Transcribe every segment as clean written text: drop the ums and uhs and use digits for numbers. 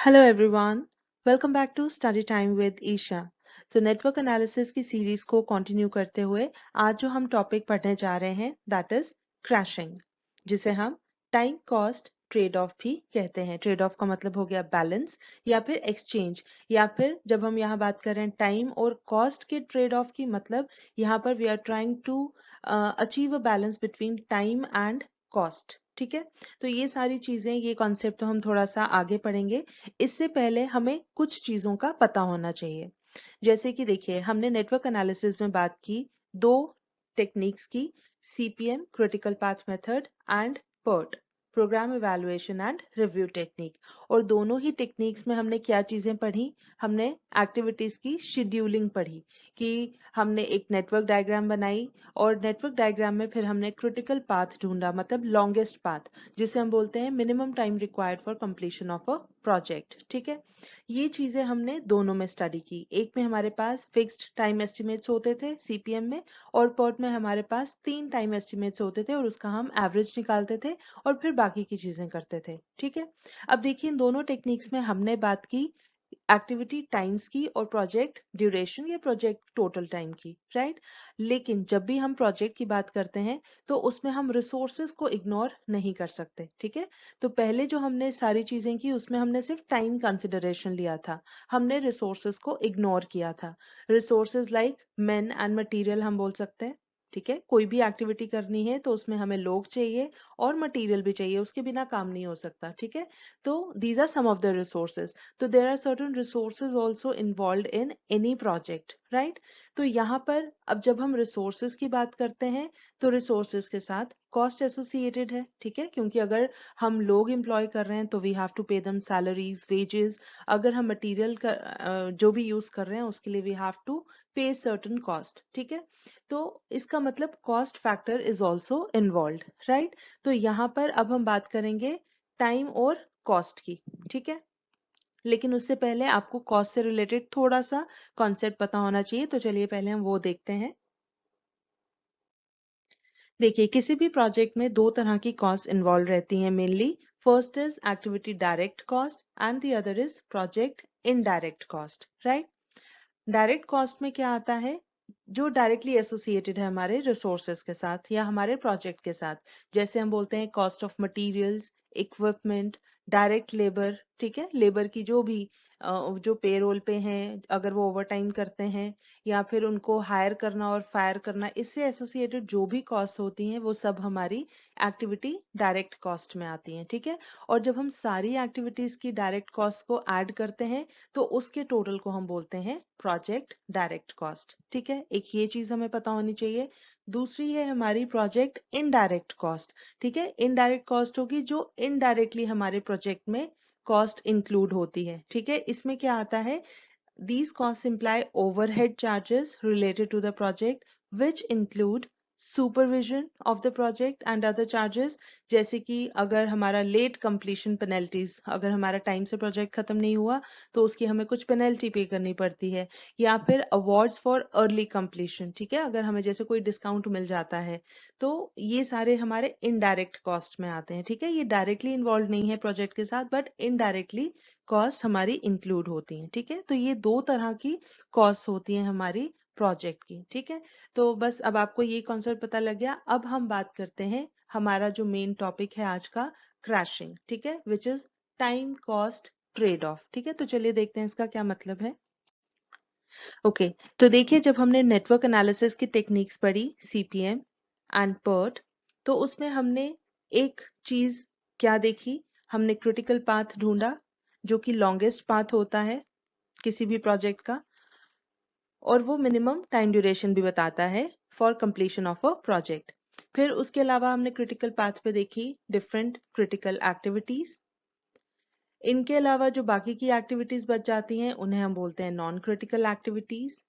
Hello everyone, welcome back to Study Time with Isha. तो network analysis की series को continue करते हुए आज जो हम टॉपिक पढ़ने जा रहे हैं दैट इज क्रैशिंग, जिसे हम टाइम कॉस्ट ट्रेड ऑफ भी कहते हैं। ट्रेड ऑफ का मतलब हो गया बैलेंस या फिर एक्सचेंज, या फिर जब हम यहाँ बात कर रहे हैं टाइम और कॉस्ट के ट्रेड ऑफ की, मतलब यहाँ पर we are trying to achieve a balance between time and cost. ठीक है, तो ये सारी चीजें, ये कॉन्सेप्ट तो हम थोड़ा सा आगे पढ़ेंगे। इससे पहले हमें कुछ चीजों का पता होना चाहिए। जैसे कि देखिए, हमने नेटवर्क एनालिसिस में बात की दो टेक्निक्स की, CPM critical path method and PERT program evaluation and review technique. और दोनों ही टेक्निक्स में हमने क्या चीजें पढ़ी, हमने एक्टिविटीज की शेड्यूलिंग पढ़ी कि हमने एक नेटवर्क डायग्राम बनाई और नेटवर्क डायग्राम में फिर हमने क्रिटिकल पाथ ढूंढा, मतलब लॉन्गेस्ट पाथ, जिसे हम बोलते हैं minimum time required for completion of a project. ठीक है, ये चीजें हमने दोनों में स्टडी की। एक में हमारे पास फिक्स्ड टाइम एस्टिमेट्स होते थे सीपीएम में, और पर्ट में हमारे पास 3 टाइम एस्टिमेट्स होते थे और उसका हम एवरेज निकालते थे और फिर बाकी की चीजें करते थे। ठीक है, अब देखिए इन दोनों टेक्निक्स में हमने बात की एक्टिविटी टाइम्स की और प्रोजेक्ट ड्यूरेशन या प्रोजेक्ट टोटल टाइम की, राइट। लेकिन जब भी हम प्रोजेक्ट की बात करते हैं तो उसमें हम रिसोर्सेज को इग्नोर नहीं कर सकते। ठीक है, तो पहले जो हमने सारी चीजें की उसमें हमने सिर्फ टाइम कंसिडरेशन लिया था, हमने रिसोर्सेज को इग्नोर किया था। Resources like man and material हम बोल सकते हैं। ठीक है, कोई भी एक्टिविटी करनी है तो उसमें हमें लोग चाहिए और मटेरियल भी चाहिए, उसके बिना काम नहीं हो सकता। ठीक है, तो these are some of the resources. तो there are certain resources also involve in any project, right. तो यहाँ पर अब जब हम रिसोर्सेज की बात करते हैं तो रिसोर्सेज के साथ कॉस्ट एसोसिएटेड है। ठीक है, क्योंकि अगर हम लोग एम्प्लॉय कर रहे हैं तो we have to pay them salaries, wages. अगर हम मटेरियल का जो भी यूज कर रहे हैं उसके लिए वी हैव टू पे सर्टन कॉस्ट। ठीक है, तो इसका मतलब cost factor is also involve, right. तो यहाँ पर अब हम बात करेंगे टाइम और कॉस्ट की। ठीक है, लेकिन उससे पहले आपको कॉस्ट से रिलेटेड थोड़ा सा कॉन्सेप्ट पता होना चाहिए, तो चलिए पहले हम वो देखते हैं। देखिए, किसी भी प्रोजेक्ट में दो तरह की कॉस्ट इन्वॉल्व रहती हैं mainly. First is activity direct cost and the other is project indirect cost, right. Direct cost में क्या आता है, जो डायरेक्टली एसोसिएटेड है हमारे रिसोर्सेज के साथ या हमारे प्रोजेक्ट के साथ। जैसे हम बोलते हैं cost of materials, equipment, direct labour. ठीक है, लेबर की जो भी जो पेरोल पे हैं, अगर वो ओवर टाइम करते हैं या फिर उनको हायर करना और फायर करना, इससे एसोसिएटेड जो भी कॉस्ट होती हैं वो सब हमारी एक्टिविटी डायरेक्ट कॉस्ट में आती हैं। ठीक है, और जब हम सारी एक्टिविटीज की डायरेक्ट कॉस्ट को ऐड करते हैं तो उसके टोटल को हम बोलते हैं प्रोजेक्ट डायरेक्ट कॉस्ट। ठीक है, एक ये चीज हमें पता होनी चाहिए। दूसरी है हमारी प्रोजेक्ट इनडायरेक्ट कॉस्ट। ठीक है, इनडायरेक्ट कॉस्ट होगी जो इनडायरेक्टली हमारे प्रोजेक्ट में कॉस्ट इंक्लूड होती है। ठीक है, इसमें क्या आता है, these costs imply overhead charges related to the project, which include supervision of the project and other charges। जैसे कि अगर हमारा लेट कंप्लीशन पेनल्टीज, अगर हमारा टाइम से प्रोजेक्ट खत्म नहीं हुआ तो उसकी हमें कुछ पेनल्टी पे करनी पड़ती है, या फिर अवार्ड्स फॉर अर्ली कंप्लीशन। ठीक है, अगर हमें जैसे कोई डिस्काउंट मिल जाता है तो ये सारे हमारे इनडायरेक्ट कॉस्ट में आते हैं। ठीक है, ये डायरेक्टली इन्वॉल्व नहीं है प्रोजेक्ट के साथ, बट इनडायरेक्टली कॉस्ट हमारी इंक्लूड होती हैं। ठीक है, तो ये दो तरह की कॉस्ट होती हैं हमारी प्रोजेक्ट की। ठीक है, तो बस अब आपको ये कॉन्सेप्ट पता लग गया। अब हम बात करते हैं हमारा जो मेन टॉपिक है आज का, क्रैशिंग। ठीक है, which is time cost trade off. ठीक है, तो चलिए देखते हैं इसका क्या मतलब है। ओके, तो देखिए जब हमने नेटवर्क एनालिसिस की टेक्निक्स पढ़ी, सीपीएम एंड पर्ट, तो उसमें हमने एक चीज क्या देखी, हमने क्रिटिकल पाथ ढूंढा जो कि लॉन्गेस्ट पाथ होता है किसी भी प्रोजेक्ट का, और वो मिनिमम टाइम ड्यूरेशन भी बताता है for completion of a project. फिर उसके अलावा हमने क्रिटिकल पाथ पे देखी डिफरेंट क्रिटिकल एक्टिविटीज। इनके अलावा जो बाकी की एक्टिविटीज बच जाती हैं उन्हें हम बोलते हैं नॉन क्रिटिकल एक्टिविटीज।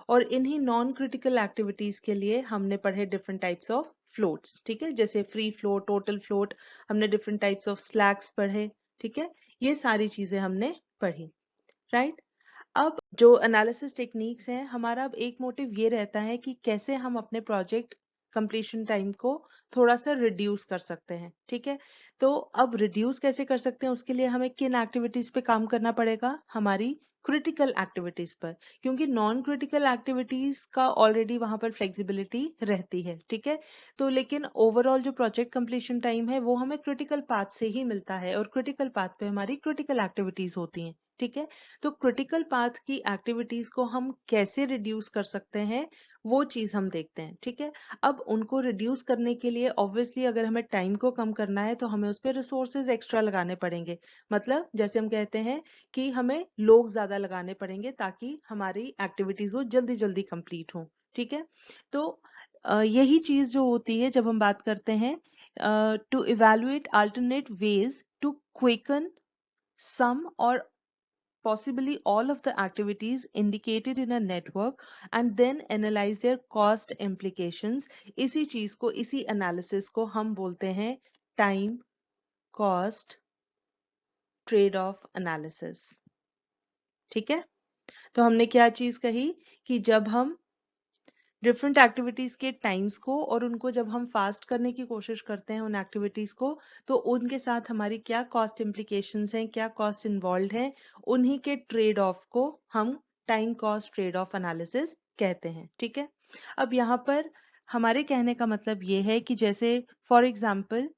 और इन्हीं नॉन क्रिटिकल एक्टिविटीज के लिए हमने पढ़े डिफरेंट टाइप्स ऑफ फ्लोट्स। ठीक है, जैसे फ्री फ्लोट, टोटल फ्लोट, हमने डिफरेंट टाइप्स ऑफ स्लैक्स पढ़े। ठीक है, ये सारी चीजें हमने पढ़ी, राइट। अब जो एनालिसिस टेक्निक्स हैं, हमारा अब एक मोटिव ये रहता है कि कैसे हम अपने प्रोजेक्ट कंप्लीशन टाइम को थोड़ा सा रिड्यूस कर सकते हैं। ठीक है, तो अब रिड्यूस कैसे कर सकते हैं, उसके लिए हमें किन एक्टिविटीज पे काम करना पड़ेगा, हमारी क्रिटिकल एक्टिविटीज पर, क्योंकि नॉन क्रिटिकल एक्टिविटीज का ऑलरेडी वहां पर फ्लेक्सिबिलिटी रहती है। ठीक है, तो लेकिन ओवरऑल जो प्रोजेक्ट कंप्लीशन टाइम है वो हमें क्रिटिकल पाथ से ही मिलता है, और क्रिटिकल पाथ पे हमारी क्रिटिकल एक्टिविटीज होती हैं। ठीक है, तो क्रिटिकल पाथ की एक्टिविटीज को हम कैसे रिड्यूस कर सकते हैं वो चीज हम देखते हैं। ठीक है, अब उनको रिड्यूस करने के लिए ऑब्वियसली अगर हमें टाइम को कम करना है तो हमें उस पर रिसोर्सेज एक्स्ट्रा लगाने पड़ेंगे। मतलब जैसे हम कहते हैं कि हमें लोग ज्यादा लगाने पड़ेंगे ताकि हमारी एक्टिविटीज वो जल्दी जल्दी कंप्लीट हो। ठीक है, तो यही चीज जो होती है जब हम बात करते हैं to evaluate alternate ways to quicken some or possibly all of the activities indicated in a network and then analyze their cost implications। इसी चीज को, इसी एनालिसिस को हम बोलते हैं time cost trade off analysis. ठीक है, तो हमने क्या चीज कही कि जब हम डिफरेंट एक्टिविटीज के टाइम्स को और उनको जब हम फास्ट करने की कोशिश करते हैं उन एक्टिविटीज को, तो उनके साथ हमारी क्या कॉस्ट इम्प्लीकेशंस हैं, क्या कॉस्ट इन्वॉल्व हैं, उन्हीं के ट्रेड ऑफ को हम time cost trade off analysis कहते हैं। ठीक है, अब यहाँ पर हमारे कहने का मतलब ये है कि जैसे फॉर एग्जाम्पल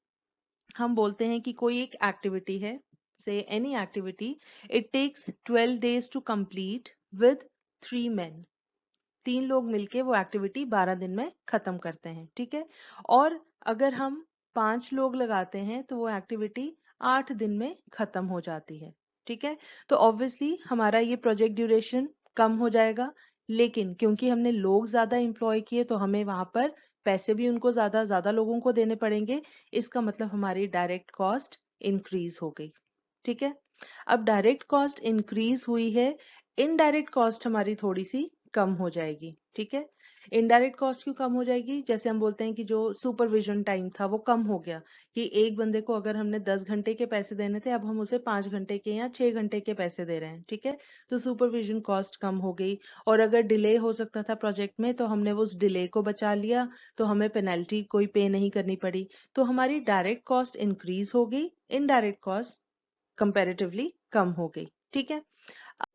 हम बोलते हैं कि कोई एक एक्टिविटी है, say any activity, it takes 12 days to complete with 3 men। 3 लोग मिलके वो एक्टिविटी 12 दिन में खत्म करते हैं। ठीक है, और अगर हम 5 लोग लगाते हैं तो वो एक्टिविटी 8 दिन में खत्म हो जाती है। ठीक है, तो ऑब्वियसली हमारा ये प्रोजेक्ट ड्यूरेशन कम हो जाएगा, लेकिन क्योंकि हमने लोग ज्यादा एम्प्लॉय किए तो हमें वहां पर पैसे भी उनको ज्यादा ज्यादा लोगों को देने पड़ेंगे। इसका मतलब हमारी डायरेक्ट कॉस्ट इंक्रीज हो गई। ठीक है, अब डायरेक्ट कॉस्ट इंक्रीज हुई है, इनडायरेक्ट कॉस्ट हमारी थोड़ी सी कम हो जाएगी। ठीक है, इनडायरेक्ट कॉस्ट क्यों कम हो जाएगी, जैसे हम बोलते हैं कि जो सुपरविजन टाइम था वो कम हो गया, कि एक बंदे को अगर हमने 10 घंटे के पैसे देने थे अब हम उसे 5 घंटे के या 6 घंटे के पैसे दे रहे हैं। ठीक है, तो सुपरविजन कॉस्ट कम हो गई, और अगर डिले हो सकता था प्रोजेक्ट में तो हमने उस डिले को बचा लिया, तो हमें पेनल्टी कोई पे नहीं करनी पड़ी। तो हमारी डायरेक्ट कॉस्ट इंक्रीज हो गई, इनडायरेक्ट कॉस्ट कंपैरेटिवली कम हो गई। ठीक है,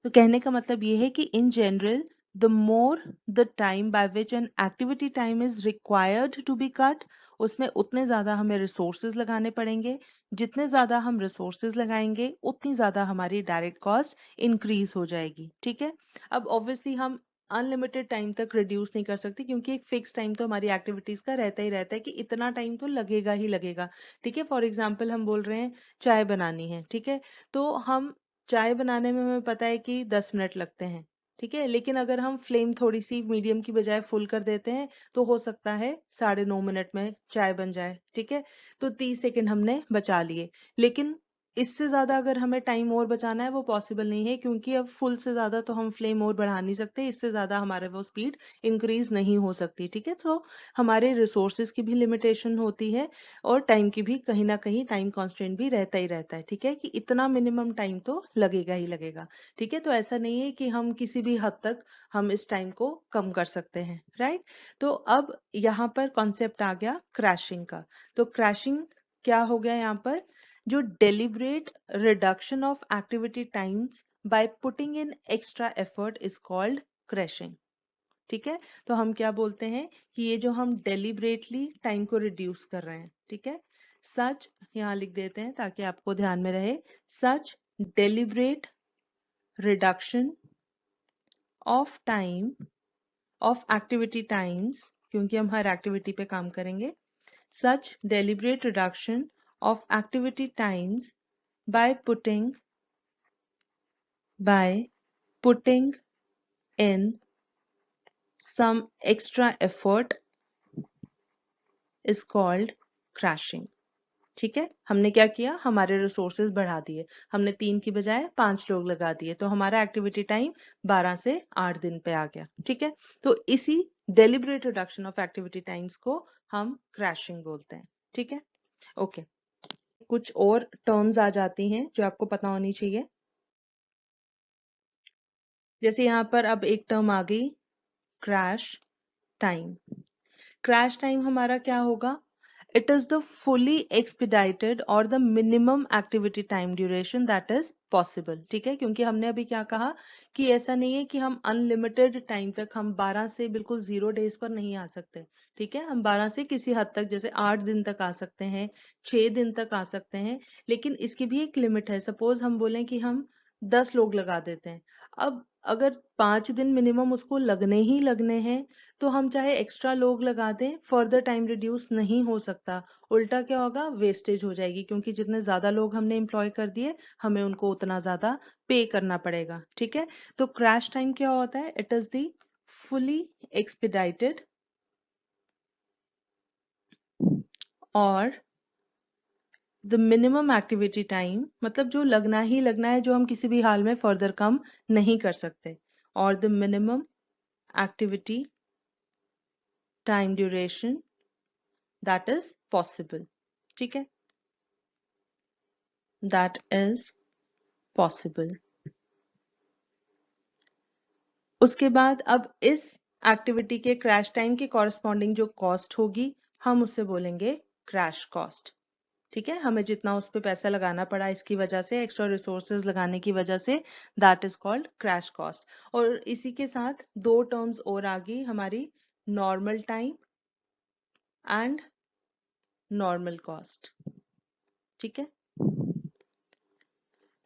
तो कहने का मतलब ये है कि in general the more the time by which an activity time is required to be cut, उसमें उतने ज्यादा हमें रिसोर्सेज लगाने पड़ेंगे। जितने ज्यादा हम रिसोर्सेज लगाएंगे उतनी ज्यादा हमारी डायरेक्ट कॉस्ट इंक्रीज हो जाएगी। ठीक है, अब ऑब्वियसली हम अनलिमिटेड टाइम तक रिड्यूस नहीं कर सकते, क्योंकि एक फिक्स टाइम तो हमारी एक्टिविटीज का रहता ही रहता है कि इतना टाइम तो लगेगा ही लगेगा। ठीक है, फॉर एग्जाम्पल हम बोल रहे हैं चाय बनानी है। ठीक है, तो हम चाय बनाने में हमें पता है कि 10 मिनट लगते हैं। ठीक है, लेकिन अगर हम फ्लेम थोड़ी सी मीडियम की बजाय फुल कर देते हैं तो हो सकता है 9.5 मिनट में चाय बन जाए। ठीक है, तो 30 सेकंड हमने बचा लिए, लेकिन इससे ज्यादा अगर हमें टाइम और बचाना है वो पॉसिबल नहीं है, क्योंकि अब फुल से ज्यादा तो हम फ्लेम और बढ़ा नहीं सकते, इससे ज्यादा हमारे वो स्पीड इंक्रीज नहीं हो सकती। ठीक है, तो हमारे रिसोर्सेज की भी लिमिटेशन होती है और टाइम की भी कहीं ना कहीं टाइम कांस्टेंट भी रहता ही रहता है। ठीक है, कि इतना मिनिमम टाइम तो लगेगा ही लगेगा। ठीक है, तो ऐसा नहीं है कि हम किसी भी हद तक हम इस टाइम को कम कर सकते हैं। राइट, तो अब यहाँ पर कॉन्सेप्ट आ गया क्रैशिंग का। तो क्रैशिंग क्या हो गया यहाँ पर, जो deliberate reduction of activity times by putting in extra effort is called crashing. ठीक है, तो हम क्या बोलते हैं कि ये जो हम डेलिब्रेटली टाइम को रिड्यूस कर रहे हैं। ठीक है, सच यहाँ लिख देते हैं ताकि आपको ध्यान में रहे, such deliberate reduction of time of activity times, क्योंकि हम हर एक्टिविटी पे काम करेंगे, such deliberate reduction of activity times by putting in some extra effort is called crashing। ठीक है, हमने क्या किया, हमारे रिसोर्सेज बढ़ा दिए, हमने 3 की बजाय 5 लोग लगा दिए, तो हमारा एक्टिविटी टाइम 12 से 8 दिन पे आ गया। ठीक है, तो इसी deliberate reduction of activity times को हम क्रैशिंग बोलते हैं। ठीक है, ओके, कुछ और टर्म्स आ जाती हैं जो आपको पता होनी चाहिए। जैसे यहाँ पर अब एक टर्म आ गई क्रैश टाइम। क्रैश टाइम हमारा क्या होगा? It is the fully expedited or the minimum activity time duration that is possible. ठीक है, क्योंकि हमने अभी क्या कहा कि ऐसा नहीं है कि हम अनलिमिटेड टाइम तक, हम 12 से बिल्कुल 0 डेज पर नहीं आ सकते। ठीक है, हम 12 से किसी हद तक, जैसे 8 दिन तक आ सकते हैं, 6 दिन तक आ सकते हैं, लेकिन इसकी भी एक लिमिट है। सपोज हम बोलें कि हम 10 लोग लगा देते हैं। अब अगर 5 दिन मिनिमम उसको लगने ही लगने हैं, तो हम चाहे एक्स्ट्रा लोग लगा दें, फर्दर टाइम रिड्यूस नहीं हो सकता। उल्टा क्या होगा? वेस्टेज हो जाएगी, क्योंकि जितने ज्यादा लोग हमने एम्प्लॉय कर दिए, हमें उनको उतना ज्यादा पे करना पड़ेगा। ठीक है, तो क्रैश टाइम क्या होता है? इट इज द फुली एक्सपीडाइटेड और द मिनिमम एक्टिविटी टाइम, मतलब जो लगना ही लगना है, जो हम किसी भी हाल में फर्दर कम नहीं कर सकते, और the minimum activity time duration that is possible. ठीक है, दैट इज पॉसिबल। उसके बाद अब इस एक्टिविटी के क्रैश टाइम के कॉरस्पॉन्डिंग जो कॉस्ट होगी, हम उसे बोलेंगे क्रैश कॉस्ट। ठीक है, हमें जितना उस पर पैसा लगाना पड़ा इसकी वजह से, एक्स्ट्रा रिसोर्सेज लगाने की वजह से, that is called crash cost. और इसी के साथ दो टर्म्स और आ गई हमारी, normal time and normal cost. ठीक है,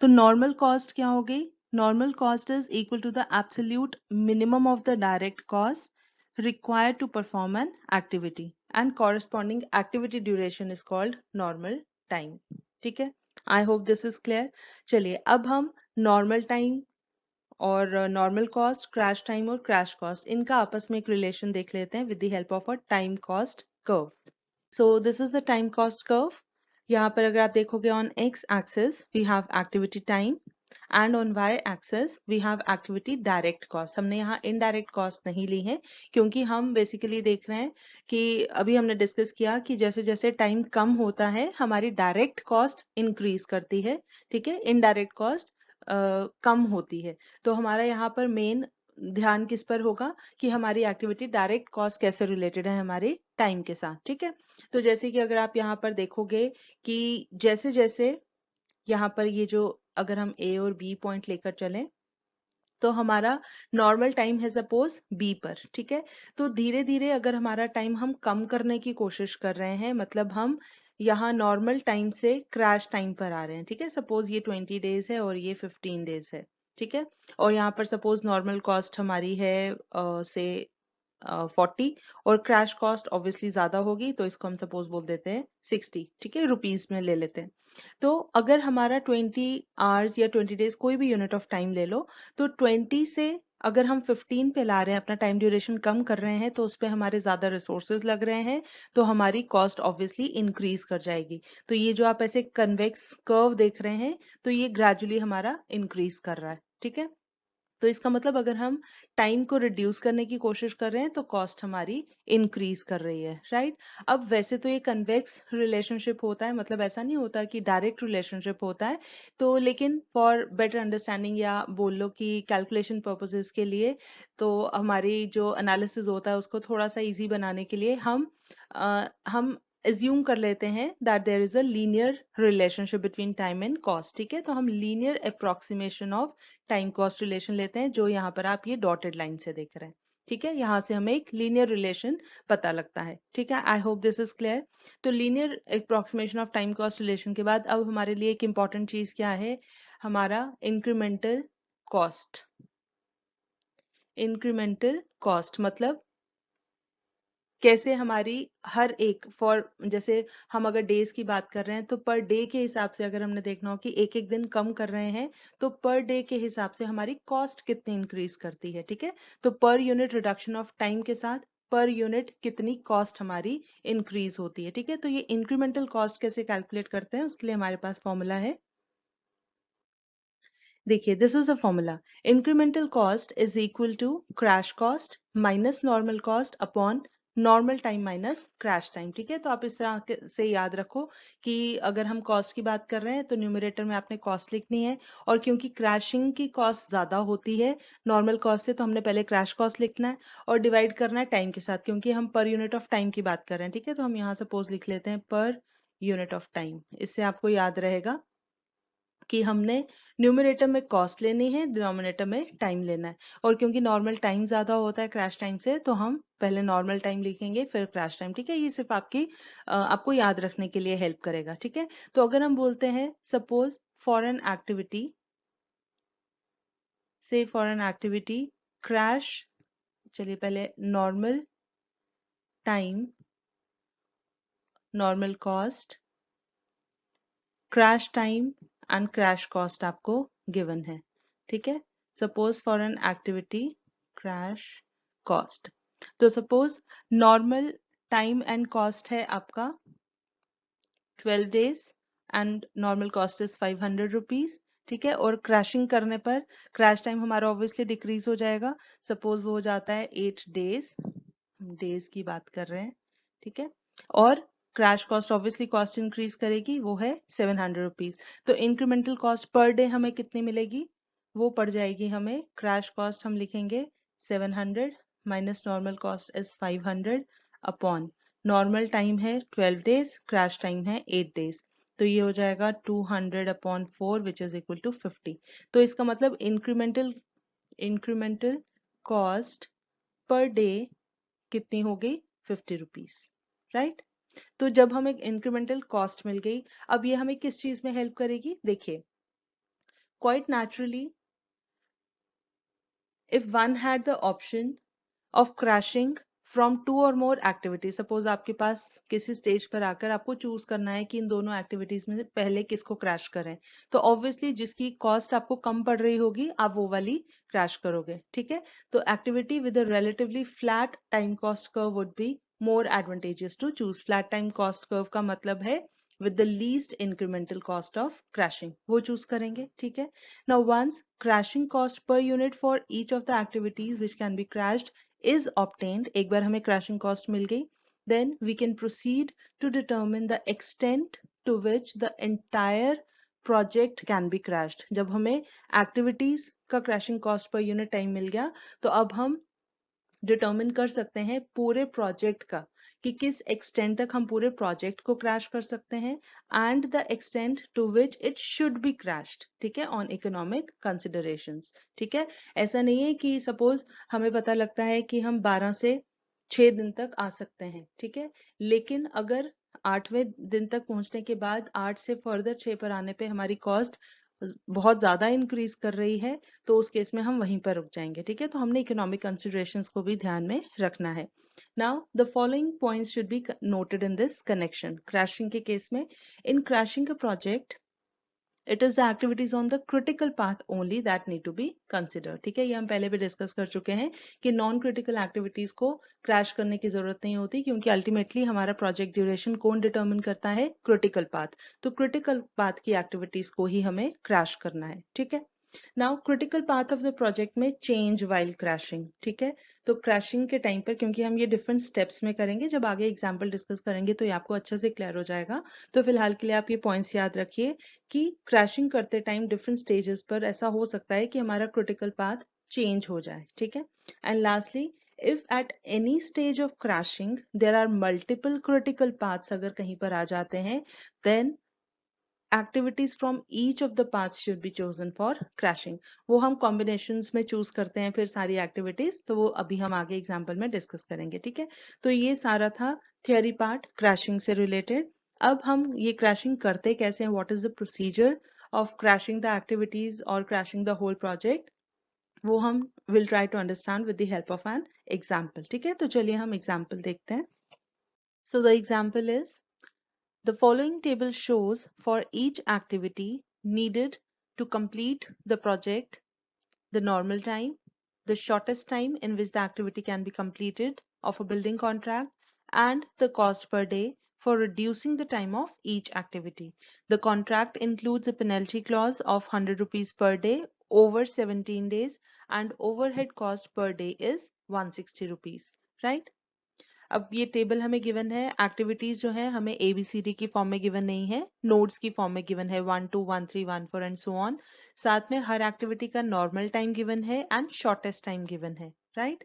तो नॉर्मल कॉस्ट क्या हो गई? Normal cost is equal to the absolute minimum of the direct cost required to perform an activity and corresponding activity duration is called normal time. ठीक है, I hope this is clear. चलिए, अब हम normal time और normal cost, crash time और crash cost, इनका आपस में एक रिलेशन देख लेते हैं with the help of a time cost curve. So this is the time cost curve. यहाँ पर अगर आप देखोगे, on x axis we have activity time and on y axis we have activity direct cost. हमने यहाँ indirect cost नहीं ली है, क्योंकि हम बेसिकली देख रहे हैं कि अभी हमने डिस्कस किया कि जैसे जैसे टाइम कम होता है, हमारी डायरेक्ट कॉस्ट इंक्रीज करती है। ठीक है, इनडायरेक्ट कॉस्ट कम होती है। तो हमारा यहाँ पर मेन ध्यान किस पर होगा कि हमारी एक्टिविटी डायरेक्ट कॉस्ट कैसे रिलेटेड है हमारे टाइम के साथ। ठीक है, तो जैसे कि अगर आप यहाँ पर देखोगे कि जैसे जैसे यहाँ पर ये जो, अगर हम ए और बी पॉइंट लेकर चलें, तो हमारा नॉर्मल टाइम है सपोज बी पर। ठीक है, तो धीरे धीरे अगर हमारा टाइम हम कम करने की कोशिश कर रहे हैं, मतलब हम यहाँ नॉर्मल टाइम से क्रैश टाइम पर आ रहे हैं। ठीक है, सपोज ये 20 डेज है और ये 15 डेज है। ठीक है, और यहाँ पर सपोज नॉर्मल कॉस्ट हमारी है से 40, और क्रैश कॉस्ट ऑब्वियसली ज्यादा होगी, तो इसको हम सपोज बोल देते हैं 60। ठीक है, रुपीज में ले लेते हैं। तो अगर हमारा 20 आवर्स या 20 डेज, कोई भी यूनिट ऑफ टाइम ले लो, तो 20 से अगर हम 15 पे ला रहे हैं, अपना टाइम ड्यूरेशन कम कर रहे हैं, तो उस पर हमारे ज्यादा रिसोर्सेज लग रहे हैं, तो हमारी कॉस्ट ऑब्वियसली इंक्रीज कर जाएगी। तो ये जो आप ऐसे कन्वेक्स कर्व देख रहे हैं, तो ये ग्रेजुअली हमारा इंक्रीज कर रहा है। ठीक है, तो इसका मतलब अगर हम टाइम को रिड्यूस करने की कोशिश कर रहे हैं, तो कॉस्ट हमारी इंक्रीज कर रही है। राइट, अब वैसे तो ये कन्वेक्स रिलेशनशिप होता है, मतलब ऐसा नहीं होता कि डायरेक्ट रिलेशनशिप होता है, तो लेकिन फॉर बेटर अंडरस्टैंडिंग, या बोल लो कि कैलकुलेशन पर्पसेस के लिए, तो हमारी जो एनालिसिस होता है उसको थोड़ा सा इजी बनाने के लिए हम एज्यूम कर लेते हैं that there is a linear relationship between time and cost. ठीक है, तो हम linear approximation of time cost relation लेते हैं, जो यहाँ पर आप ये डॉटेड लाइन से देख रहे हैं। ठीक है, यहाँ से हमें एक लीनियर रिलेशन पता लगता है। ठीक है, I hope this is clear. तो linear approximation of time cost relation के बाद अब हमारे लिए एक इंपॉर्टेंट चीज क्या है? हमारा इंक्रीमेंटल कॉस्ट। इंक्रीमेंटल कॉस्ट मतलब कैसे हमारी हर एक, फॉर जैसे हम अगर डेज की बात कर रहे हैं, तो पर डे के हिसाब से अगर हमने देखना हो कि एक एक दिन कम कर रहे हैं, तो पर डे के हिसाब से हमारी कॉस्ट कितनी इंक्रीज करती है। ठीक है, तो per unit reduction of time के साथ पर यूनिट कितनी कॉस्ट हमारी इंक्रीज होती है। ठीक है, तो ये इंक्रीमेंटल कॉस्ट कैसे कैलकुलेट करते हैं, उसके लिए हमारे पास फॉर्मूला है। देखिए, this is a formula. Incremental cost is equal to crash cost minus normal cost upon normal time minus crash time. ठीक है, तो आप इस तरह से याद रखो कि अगर हम कॉस्ट की बात कर रहे हैं तो न्यूमरेटर में आपने कॉस्ट लिखनी है, और क्योंकि क्रैशिंग की कॉस्ट ज्यादा होती है नॉर्मल कॉस्ट से, तो हमने पहले क्रैश कॉस्ट लिखना है और डिवाइड करना है टाइम के साथ, क्योंकि हम पर यूनिट ऑफ टाइम की बात कर रहे हैं। ठीक है, तो हम यहाँ सपोज लिख लेते हैं पर यूनिट ऑफ टाइम। इससे आपको याद रहेगा कि हमने न्यूमरेटर में कॉस्ट लेनी है, डिनोमिनेटर में टाइम लेना है, और क्योंकि नॉर्मल टाइम ज्यादा होता है क्रैश टाइम से, तो हम पहले नॉर्मल टाइम लिखेंगे फिर क्रैश टाइम। ठीक है, ये सिर्फ आपको याद रखने के लिए हेल्प करेगा। ठीक है, तो अगर हम बोलते हैं suppose for an activity, say for an activity crash, चलिए पहले normal time, normal cost, crash time and crash cost आपको गिवन है। ठीक है, suppose for an activity crash cost, तो suppose normal time and cost है आपका 12 days and normal cost is 500 rupees. ठीक है, और क्रैशिंग करने पर क्रैश टाइम हमारा ऑब्वियसली डिक्रीज हो जाएगा, सपोज वो हो जाता है 8 days, हम डेज की बात कर रहे हैं। ठीक है, और crash cost obviously cost increase करेगी, वो है 700 रुपीज। तो इंक्रीमेंटल कॉस्ट पर डे हमें कितनी मिलेगी, वो पड़ जाएगी हमें, क्रैश कॉस्ट हम लिखेंगे 700 minus normal cost is 500 upon normal time है 12 days, क्रैश टाइम है 8 days, तो ये हो जाएगा 200 upon 4 which is equal to 50। तो इसका मतलब इंक्रीमेंटल कॉस्ट पर डे कितनी हो गई, 50 रुपीज, राइट। तो जब हमें इंक्रीमेंटल कॉस्ट मिल गई, अब ये हमें किस चीज में हेल्प करेगी, देखिए quite naturally if one had the option of crashing from two or more activities, suppose आपके पास किसी स्टेज पर आकर आपको चूज करना है कि इन दोनों एक्टिविटीज में से पहले किसको क्रैश करें, तो ऑब्वियसली जिसकी कॉस्ट आपको कम पड़ रही होगी आप वो वाली क्रैश करोगे। ठीक है, तो activity with a relatively flat time cost curve would be more advantageous to choose. Flat time cost curve का मतलब है with the least incremental cost of crashing, वो चूज करेंगे। ठीक है, now once crashing cost per unit for each of the activities which can be crashed is obtained, एक बार हमें crashing cost मिल गई, then we can proceed to determine the extent to which the entire project can be crashed। जब हमें activities का crashing cost per unit time मिल गया, तो अब हम डिटर्मिन कर सकते हैं पूरे प्रोजेक्ट का कि किस एक्सटेंट तक हम पूरे प्रोजेक्ट को क्रैश कर सकते हैं, and the extent to which it should be crashed. ठीक है, ऑन इकोनॉमिक कंसिडरेशंस। ठीक है, ऐसा नहीं है कि सपोज हमें पता लगता है कि हम 12 से 6 दिन तक आ सकते हैं। ठीक है, लेकिन अगर 8वें दिन तक पहुंचने के बाद 8 से फर्दर 6 पर आने पे हमारी कॉस्ट बहुत ज्यादा इंक्रीज कर रही है, तो उस केस में हम वहीं पर रुक जाएंगे। ठीक है, तो हमने इकोनॉमिक कंसिडरेशंस को भी ध्यान में रखना है। Now the following points should be noted in this connection. Crashing के केस में, in crashing a project it is the activities on the critical path only that need to be considered। ठीक है, ये हम पहले भी डिस्कस कर चुके हैं कि नॉन क्रिटिकल एक्टिविटीज को क्रैश करने की जरूरत नहीं होती, क्योंकि अल्टीमेटली हमारा प्रोजेक्ट ड्यूरेशन कौन डिटर्मिन करता है, क्रिटिकल पाथ। तो क्रिटिकल पाथ की एक्टिविटीज को ही हमें क्रैश करना है। ठीक है, now critical path of the project में चेंज वाइल क्रैशिंग। ठीक है, तो क्रैशिंग के टाइम पर, क्योंकि हम ये डिफरेंट स्टेप्स में करेंगे, जब आगे एग्जाम्पल डिस्कस करेंगे तो ये आपको अच्छे से क्लियर हो जाएगा। तो फिलहाल के लिए आप ये पॉइंट्स याद रखिए कि क्रैशिंग करते टाइम डिफरेंट स्टेजेस पर ऐसा हो सकता है कि हमारा क्रिटिकल पाथ चेंज हो जाए। ठीक है, and lastly if at any stage of crashing there are multiple critical paths, अगर कहीं पर आ जाते हैं, then activities from each of the paths should be chosen for crashing। वो हम combinations में choose करते हैं फिर सारी activities, तो वो अभी हम आगे example में discuss करेंगे। ठीक है, तो ये सारा था theory part crashing से related। अब हम ये crashing करते कैसे हैं, what is the procedure of crashing the activities or crashing the whole project, वो हम will try to understand with the help of an example। ठीक है, तो चलिए हम example देखते हैं। So the example is, the following table shows for each activity needed to complete the project the normal time, the shortest time in which the activity can be completed of a building contract, and the cost per day for reducing the time of each activity. The contract includes a penalty clause of 100 rupees per day over 17 days, and overhead cost per day is 160 rupees, right? अब ये table हमें given है, activities जो है हमें ABCD की form में given नहीं है, नोड्स की फॉर्म में गिवन है 1 2 1 3 1 4 एंड सो ऑन। साथ में हर एक्टिविटी का नॉर्मल टाइम गिवन है एंड शॉर्टेस्ट टाइम गिवन है, राइट।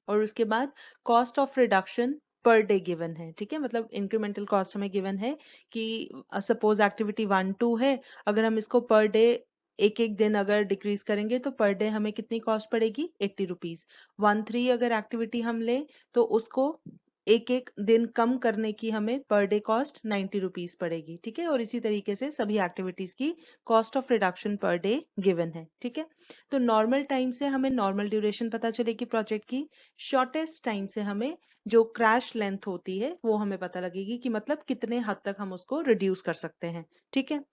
और उसके बाद cost of reduction per day given है, ठीक है, मतलब इंक्रीमेंटल कॉस्ट हमें गिवन है कि सपोज एक्टिविटी 1 2 है, अगर हम इसको पर डे एक एक दिन अगर डिक्रीज करेंगे तो पर डे हमें कितनी कॉस्ट पड़ेगी, 80 रुपीज। 1 3 अगर एक्टिविटी हम ले तो उसको एक एक दिन कम करने की हमें पर डे कॉस्ट 90 रुपीज पड़ेगी, ठीक है। और इसी तरीके से सभी एक्टिविटीज की cost of reduction per day given है, ठीक है। तो नॉर्मल टाइम से हमें नॉर्मल ड्यूरेशन पता चलेगी प्रोजेक्ट की, शॉर्टेस्ट टाइम से हमें जो क्रैश लेंथ होती है वो हमें पता लगेगी कि मतलब कितने हद तक हम उसको रिड्यूस कर सकते हैं, ठीक है।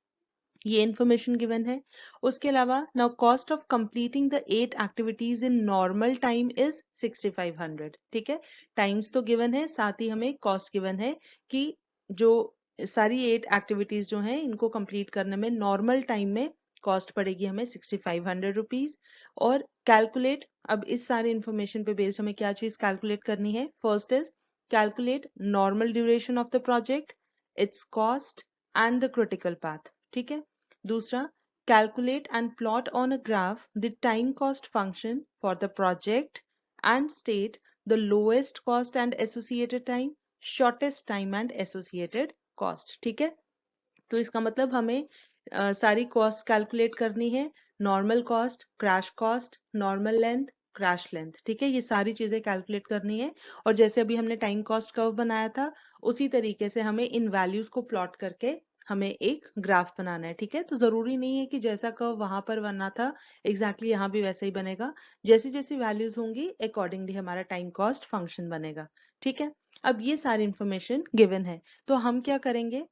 ये इंफॉर्मेशन गिवन है। उसके अलावा now cost of completing the 8 activities in normal time is 6500, ठीक है। टाइम्स तो गिवन है, साथ ही हमें कॉस्ट गिवन है कि जो सारी 8 एक्टिविटीज जो हैं इनको कंप्लीट करने में नॉर्मल टाइम में कॉस्ट पड़ेगी हमें 6500 रुपीज। और कैलकुलेट, अब इस सारी इंफॉर्मेशन पे बेस्ड हमें क्या चीज कैलकुलेट करनी है, first is calculate normal duration of the project, it's cost and the critical path, ठीक है। दूसरा, calculate and plot on a graph the time cost function for the project and state the lowest cost and associated time, shortest time and associated cost, ठीक है। तो इसका मतलब हमें सारी कॉस्ट कैलकुलेट करनी है, normal cost, crash cost, normal length, crash length, ठीक है, ये सारी चीजें कैलकुलेट करनी है। और जैसे अभी हमने टाइम कॉस्ट कर्व बनाया था उसी तरीके से हमें इन वैल्यूज को प्लॉट करके हमें एक ग्राफ बनाना है, ठीक है। तो जरूरी नहीं है कि जैसा कर्व वहां पर बना था एग्जैक्टली यहाँ भी वैसा ही बनेगा, जैसी जैसी वैल्यूज होंगी अकॉर्डिंगली हमारा टाइम कॉस्ट फंक्शन बनेगा, ठीक है। अब ये सारी इंफॉर्मेशन गिवन है, तो हम क्या करेंगे,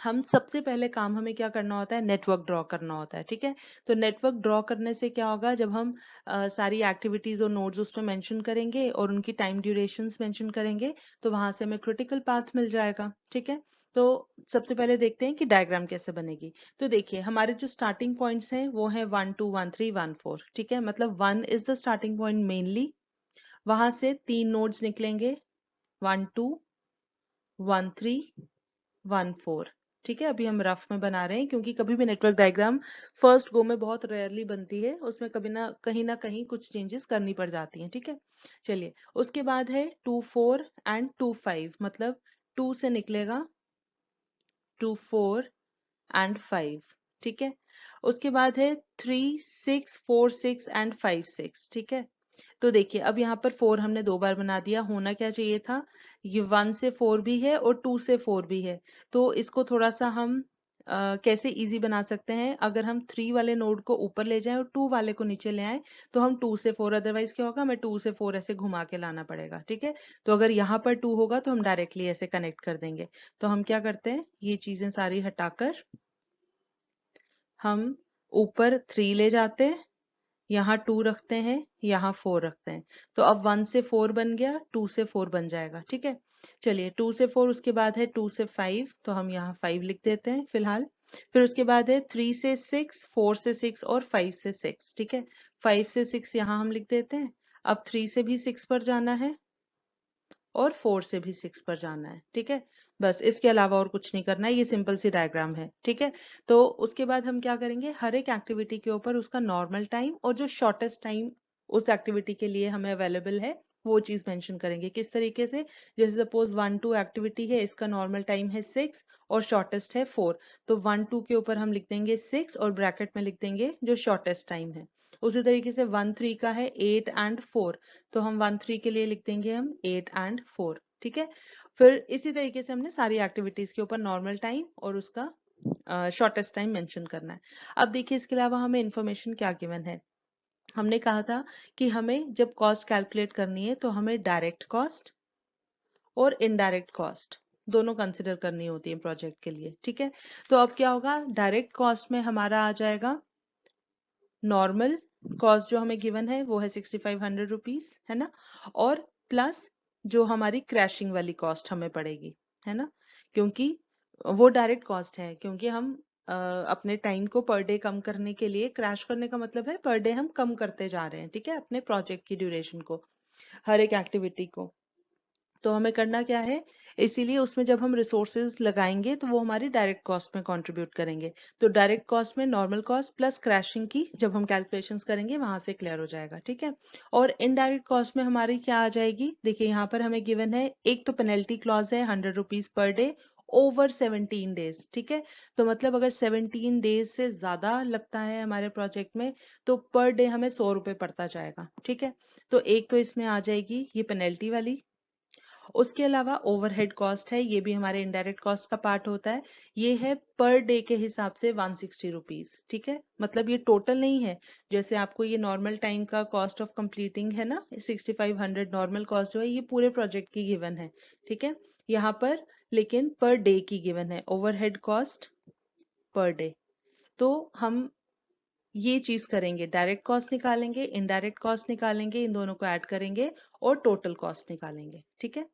हम सबसे पहले काम हमें क्या करना होता है, नेटवर्क ड्रॉ करना होता है, ठीक है। तो नेटवर्क ड्रॉ करने से क्या होगा, जब हम सारी एक्टिविटीज और नोड्स उस पर मेंशन करेंगे और उनकी टाइम ड्यूरेशंस मेंशन करेंगे तो वहां से हमें क्रिटिकल पाथ मिल जाएगा, ठीक है। तो सबसे पहले देखते हैं कि डायग्राम कैसे बनेगी। तो देखिए हमारे जो स्टार्टिंग पॉइंट्स हैं वो है 1 2 1 3 1 4, ठीक है, मतलब 1 is the starting point mainly, वहां से 3 नोड्स निकलेंगे, 1 2 1 3 1 4, ठीक है। अभी हम रफ में बना रहे हैं क्योंकि कभी भी नेटवर्क डायग्राम फर्स्ट गो में बहुत रेयरली बनती है, उसमें कभी ना कहीं कुछ चेंजेस करनी पड़ जाती हैं, ठीक है। चलिए, उसके बाद है 2 4 एंड 2 5, मतलब 2 से निकलेगा 2 4 एंड 5, ठीक है। उसके बाद है 3 6 4 6 एंड 5 6, ठीक है। तो देखिए अब यहाँ पर 4 हमने 2 बार बना दिया, होना क्या चाहिए था, ये 1 से 4 भी है और 2 से 4 भी है। तो इसको थोड़ा सा हम कैसे इजी बना सकते हैं, अगर हम 3 वाले नोड को ऊपर ले जाएं और 2 वाले को नीचे ले आए तो हम 2 से 4, अदरवाइज क्या होगा, हमें 2 से 4 ऐसे घुमा के लाना पड़ेगा, ठीक है। तो अगर यहाँ पर 2 होगा तो हम डायरेक्टली ऐसे कनेक्ट कर देंगे। तो हम क्या करते हैं, ये चीजें सारी हटाकर हम ऊपर 3 ले जाते हैं, यहाँ 2 रखते हैं, यहाँ 4 रखते हैं। तो अब 1 से 4 बन गया, 2 से 4 बन जाएगा, ठीक है। चलिए 2 से 4, उसके बाद है 2 से 5, तो हम यहाँ 5 लिख देते हैं फिलहाल। फिर उसके बाद है 3 से 6, 4 से 6 और 5 से 6, ठीक है। 5 से 6 यहाँ हम लिख देते हैं। अब 3 से भी 6 पर जाना है और 4 से भी 6 पर जाना है, ठीक है। बस इसके अलावा और कुछ नहीं करना है, ये सिंपल सी डायग्राम है, ठीक है। तो उसके बाद हम क्या करेंगे, हर एक एक्टिविटी के ऊपर उसका नॉर्मल टाइम और जो शॉर्टेस्ट टाइम उस एक्टिविटी के लिए हमें अवेलेबल है वो चीज मेंशन करेंगे। किस तरीके से, जैसे सपोज 1 2 एक्टिविटी है, इसका नॉर्मल टाइम है 6 और शॉर्टेस्ट है 4, तो 1 2 के ऊपर हम लिख देंगे 6 और ब्रैकेट में लिख देंगे जो शॉर्टेस्ट टाइम है। उसी तरीके से 1 3 का है 8 एंड 4, तो हम 1 3 के लिए लिख देंगे हम 8 एंड 4, ठीक है। फिर इसी तरीके से हमने सारी एक्टिविटीज के ऊपर नॉर्मल टाइम और उसका शॉर्टेस्ट टाइम मेंशन करना है। अब देखिए इसके अलावा हमें इंफॉर्मेशन क्या गिवन है, हमने कहा था कि हमें जब कॉस्ट कैलकुलेट करनी है तो हमें डायरेक्ट कॉस्ट और इनडायरेक्ट कॉस्ट दोनों कंसिडर करनी होती है प्रोजेक्ट के लिए, ठीक है। तो अब क्या होगा, डायरेक्ट कॉस्ट में हमारा आ जाएगा नॉर्मल कॉस्ट जो हमें गिवन है वो है 6500 रुपीज, है ना, और प्लस जो हमारी क्रैशिंग वाली कॉस्ट हमें पड़ेगी, है ना, क्योंकि वो डायरेक्ट कॉस्ट है, क्योंकि हम अपने टाइम को पर डे कम करने के लिए, क्रैश करने का मतलब है पर डे हम कम करते जा रहे हैं, ठीक है, अपने प्रोजेक्ट की ड्यूरेशन को, हर एक एक्टिविटी को। तो हमें करना क्या है, इसीलिए उसमें जब हम रिसोर्सेज लगाएंगे तो वो हमारी डायरेक्ट कॉस्ट में कंट्रीब्यूट करेंगे। तो डायरेक्ट कॉस्ट में नॉर्मल कॉस्ट प्लस क्रैशिंग की जब हम कैलकुलेशंस करेंगे वहां से क्लियर हो जाएगा, ठीक है। और इनडायरेक्ट कॉस्ट में हमारी क्या आ जाएगी, देखिए यहाँ पर हमें गिवन है, एक तो पेनल्टी क्लॉज है 100 rupees per day over 17 days, ठीक है। तो मतलब अगर 17 डेज से ज्यादा लगता है हमारे प्रोजेक्ट में तो पर डे हमें 100 रुपये पड़ता जाएगा, ठीक है। तो एक तो इसमें आ जाएगी ये पेनल्टी वाली। उसके अलावा ओवरहेड कॉस्ट है, ये भी हमारे इनडायरेक्ट कॉस्ट का पार्ट होता है। ये है पर डे के हिसाब से 160 रुपीज, ठीक है। मतलब ये टोटल नहीं है, जैसे आपको ये नॉर्मल टाइम का कॉस्ट ऑफ कंप्लीटिंग है ना 6500 नॉर्मल कॉस्ट जो है ये पूरे प्रोजेक्ट की गिवन है, ठीक है। यहाँ पर लेकिन पर डे की गिवन है ओवरहेड कॉस्ट पर डे। तो हम ये चीज करेंगे, डायरेक्ट कॉस्ट निकालेंगे, इनडायरेक्ट कॉस्ट निकालेंगे, इन दोनों को ऐड करेंगे और टोटल कॉस्ट निकालेंगे, ठीक है।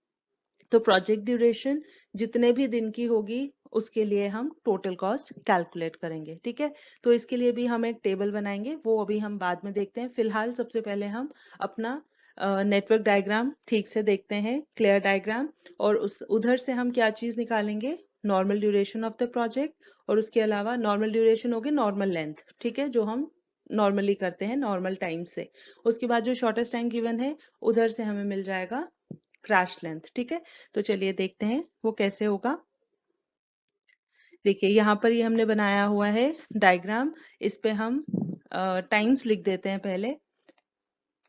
तो प्रोजेक्ट ड्यूरेशन जितने भी दिन की होगी उसके लिए हम टोटल कॉस्ट कैलकुलेट करेंगे, ठीक है। तो इसके लिए भी हम एक टेबल बनाएंगे, वो अभी हम बाद में देखते हैं। फिलहाल सबसे पहले हम अपना नेटवर्क डायग्राम ठीक से देखते हैं, क्लियर डायग्राम। और उस उधर से हम क्या चीज निकालेंगे, normal duration of the project, और उसके अलावा नॉर्मल ड्यूरेशन होगी नॉर्मल लेंथ, ठीक है, जो हम नॉर्मली करते हैं नॉर्मल टाइम से। उसके बाद जो शॉर्टेस्ट टाइम गिवन है उधर से हमें मिल जाएगा क्रैश लेंथ, ठीक है। तो चलिए देखते हैं वो कैसे होगा। देखिए यहाँ पर ये हमने बनाया हुआ है डायग्राम, इस पे हम टाइम्स लिख देते हैं पहले।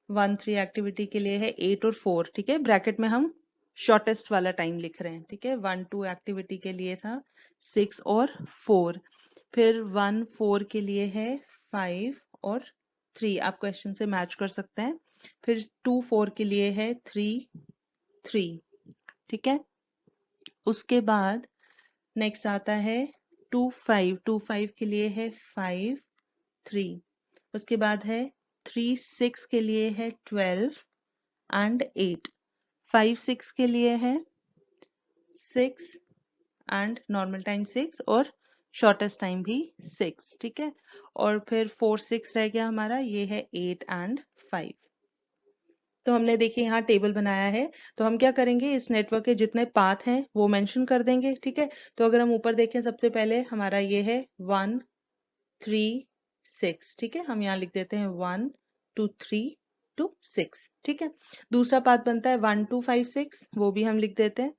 1-3 एक्टिविटी के लिए है 8 और 4, ठीक है। ब्रैकेट में हम शॉर्टेस्ट वाला टाइम लिख रहे हैं, ठीक है। 1-2 एक्टिविटी के लिए था 6 और 4, फिर 1-4 के लिए है 5 और 3, आप क्वेश्चन से मैच कर सकते हैं। फिर 2-4 के लिए है 3-3, ठीक है। उसके बाद नेक्स्ट आता है 2-5 के लिए है 5-3। उसके बाद है 3-6 के लिए है 12 एंड 8। 5-6 के लिए है 6 एंड नॉर्मल टाइम 6 और शॉर्टेस्ट टाइम भी 6, ठीक है। और फिर 4-6 रह गया हमारा, ये है 8 एंड 5। तो हमने देखिए यहाँ टेबल बनाया है। तो हम क्या करेंगे, इस नेटवर्क के जितने पाथ हैं वो मेंशन कर देंगे, ठीक है। तो अगर हम ऊपर देखें सबसे पहले हमारा ये है 1 3 6, ठीक है। हम यहाँ लिख देते हैं 1 2 3 2 6, ठीक है। दूसरा पाथ बनता है 1 2 5 6, वो भी हम लिख देते हैं,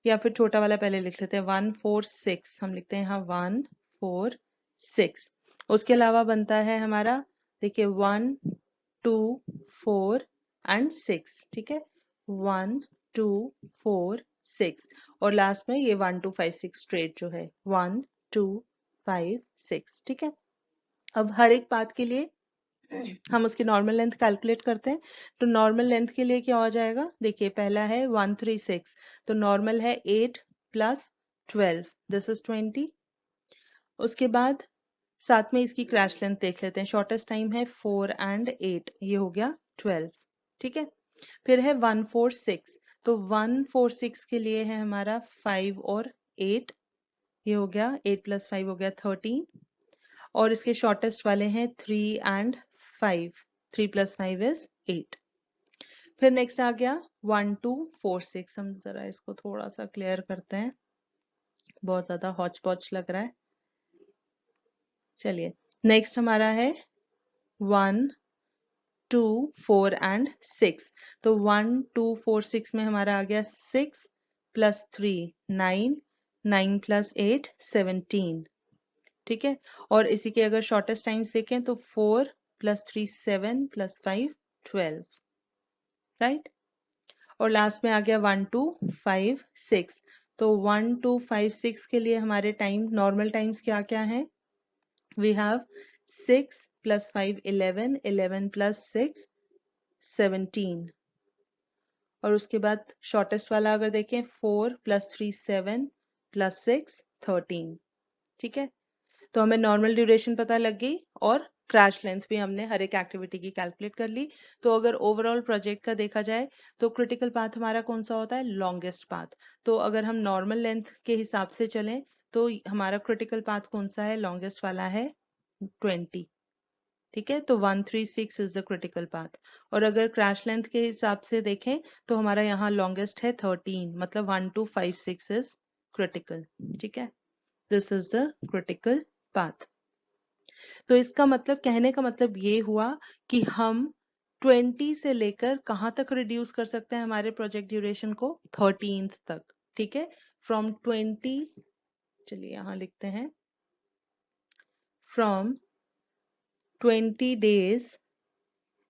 या फिर छोटा वाला पहले लिख लेते हैं 1 4 6, हम लिखते हैं यहाँ 1 4 6। उसके अलावा बनता है हमारा, देखिए 1 2 4 एंड 6, ठीक है। 1 2 4 6 और लास्ट में ये 1 2 5 6 स्ट्रेट जो है 1 2 5 6, ठीक है। अब हर एक पाथ के लिए हम उसकी नॉर्मल लेंथ कैलकुलेट करते हैं। तो नॉर्मल लेंथ के लिए क्या हो जाएगा, देखिए पहला है 136, तो नॉर्मल है 8 प्लस 12, दिस इज 20। उसके बाद साथ में इसकी क्रैश लेंथ देख लेते हैं, शॉर्टेस्ट टाइम है 4 एंड 8, ये हो गया 12, ठीक है। फिर है 146, तो 146 के लिए है हमारा 5 और 8, ये हो गया 8 प्लस 5 हो गया 13। और इसके शॉर्टेस्ट वाले हैं 3 एंड 5, 3 प्लस 5 इज 8। फिर नेक्स्ट आ गया 1 2 4 6, हम जरा इसको थोड़ा सा क्लियर करते हैं, बहुत ज्यादा हॉच पॉच लग रहा है। चलिए नेक्स्ट हमारा है 1 2 4 एंड 6, तो 1 2 4 6 में हमारा आ गया 6 प्लस 3 9, 9 प्लस 8 17, ठीक है। और इसी के अगर शॉर्टेस्ट टाइम्स देखें तो 4 प्लस 3 7 प्लस 5 12, राइट। और लास्ट में आ गया 1 2 5 6, तो 1 2 5 6 के लिए हमारे टाइम नॉर्मल टाइम्स क्या क्या है, वी हैव 6 प्लस 5 11, 11 प्लस 6 17। और उसके बाद शॉर्टेस्ट वाला अगर देखें 4 प्लस 3 7 प्लस 6 13, ठीक है। तो हमें नॉर्मल ड्यूरेशन पता लग गई और क्रैश लेंथ भी हमने हर एक एक्टिविटी की कैलकुलेट कर ली। तो अगर ओवरऑल प्रोजेक्ट का देखा जाए तो क्रिटिकल पाथ हमारा कौन सा होता है, लॉन्गेस्ट पाथ। तो अगर हम नॉर्मल लेंथ के हिसाब से चलें तो हमारा क्रिटिकल पाथ कौन सा है, लॉन्गेस्ट वाला है 20। ठीक है, तो 136 इज द क्रिटिकल पाथ। और अगर क्रैश लेंथ के हिसाब से देखें तो हमारा यहाँ लॉन्गेस्ट है 13, मतलब 1256 इज क्रिटिकल। ठीक है, this is the critical path. तो इसका मतलब, कहने का मतलब ये हुआ कि हम 20 से लेकर कहाँ तक रिड्यूस कर सकते हैं हमारे प्रोजेक्ट ड्यूरेशन को, 13th तक। ठीक है, फ्रॉम 20, चलिए यहाँ लिखते हैं, फ्रॉम 20 days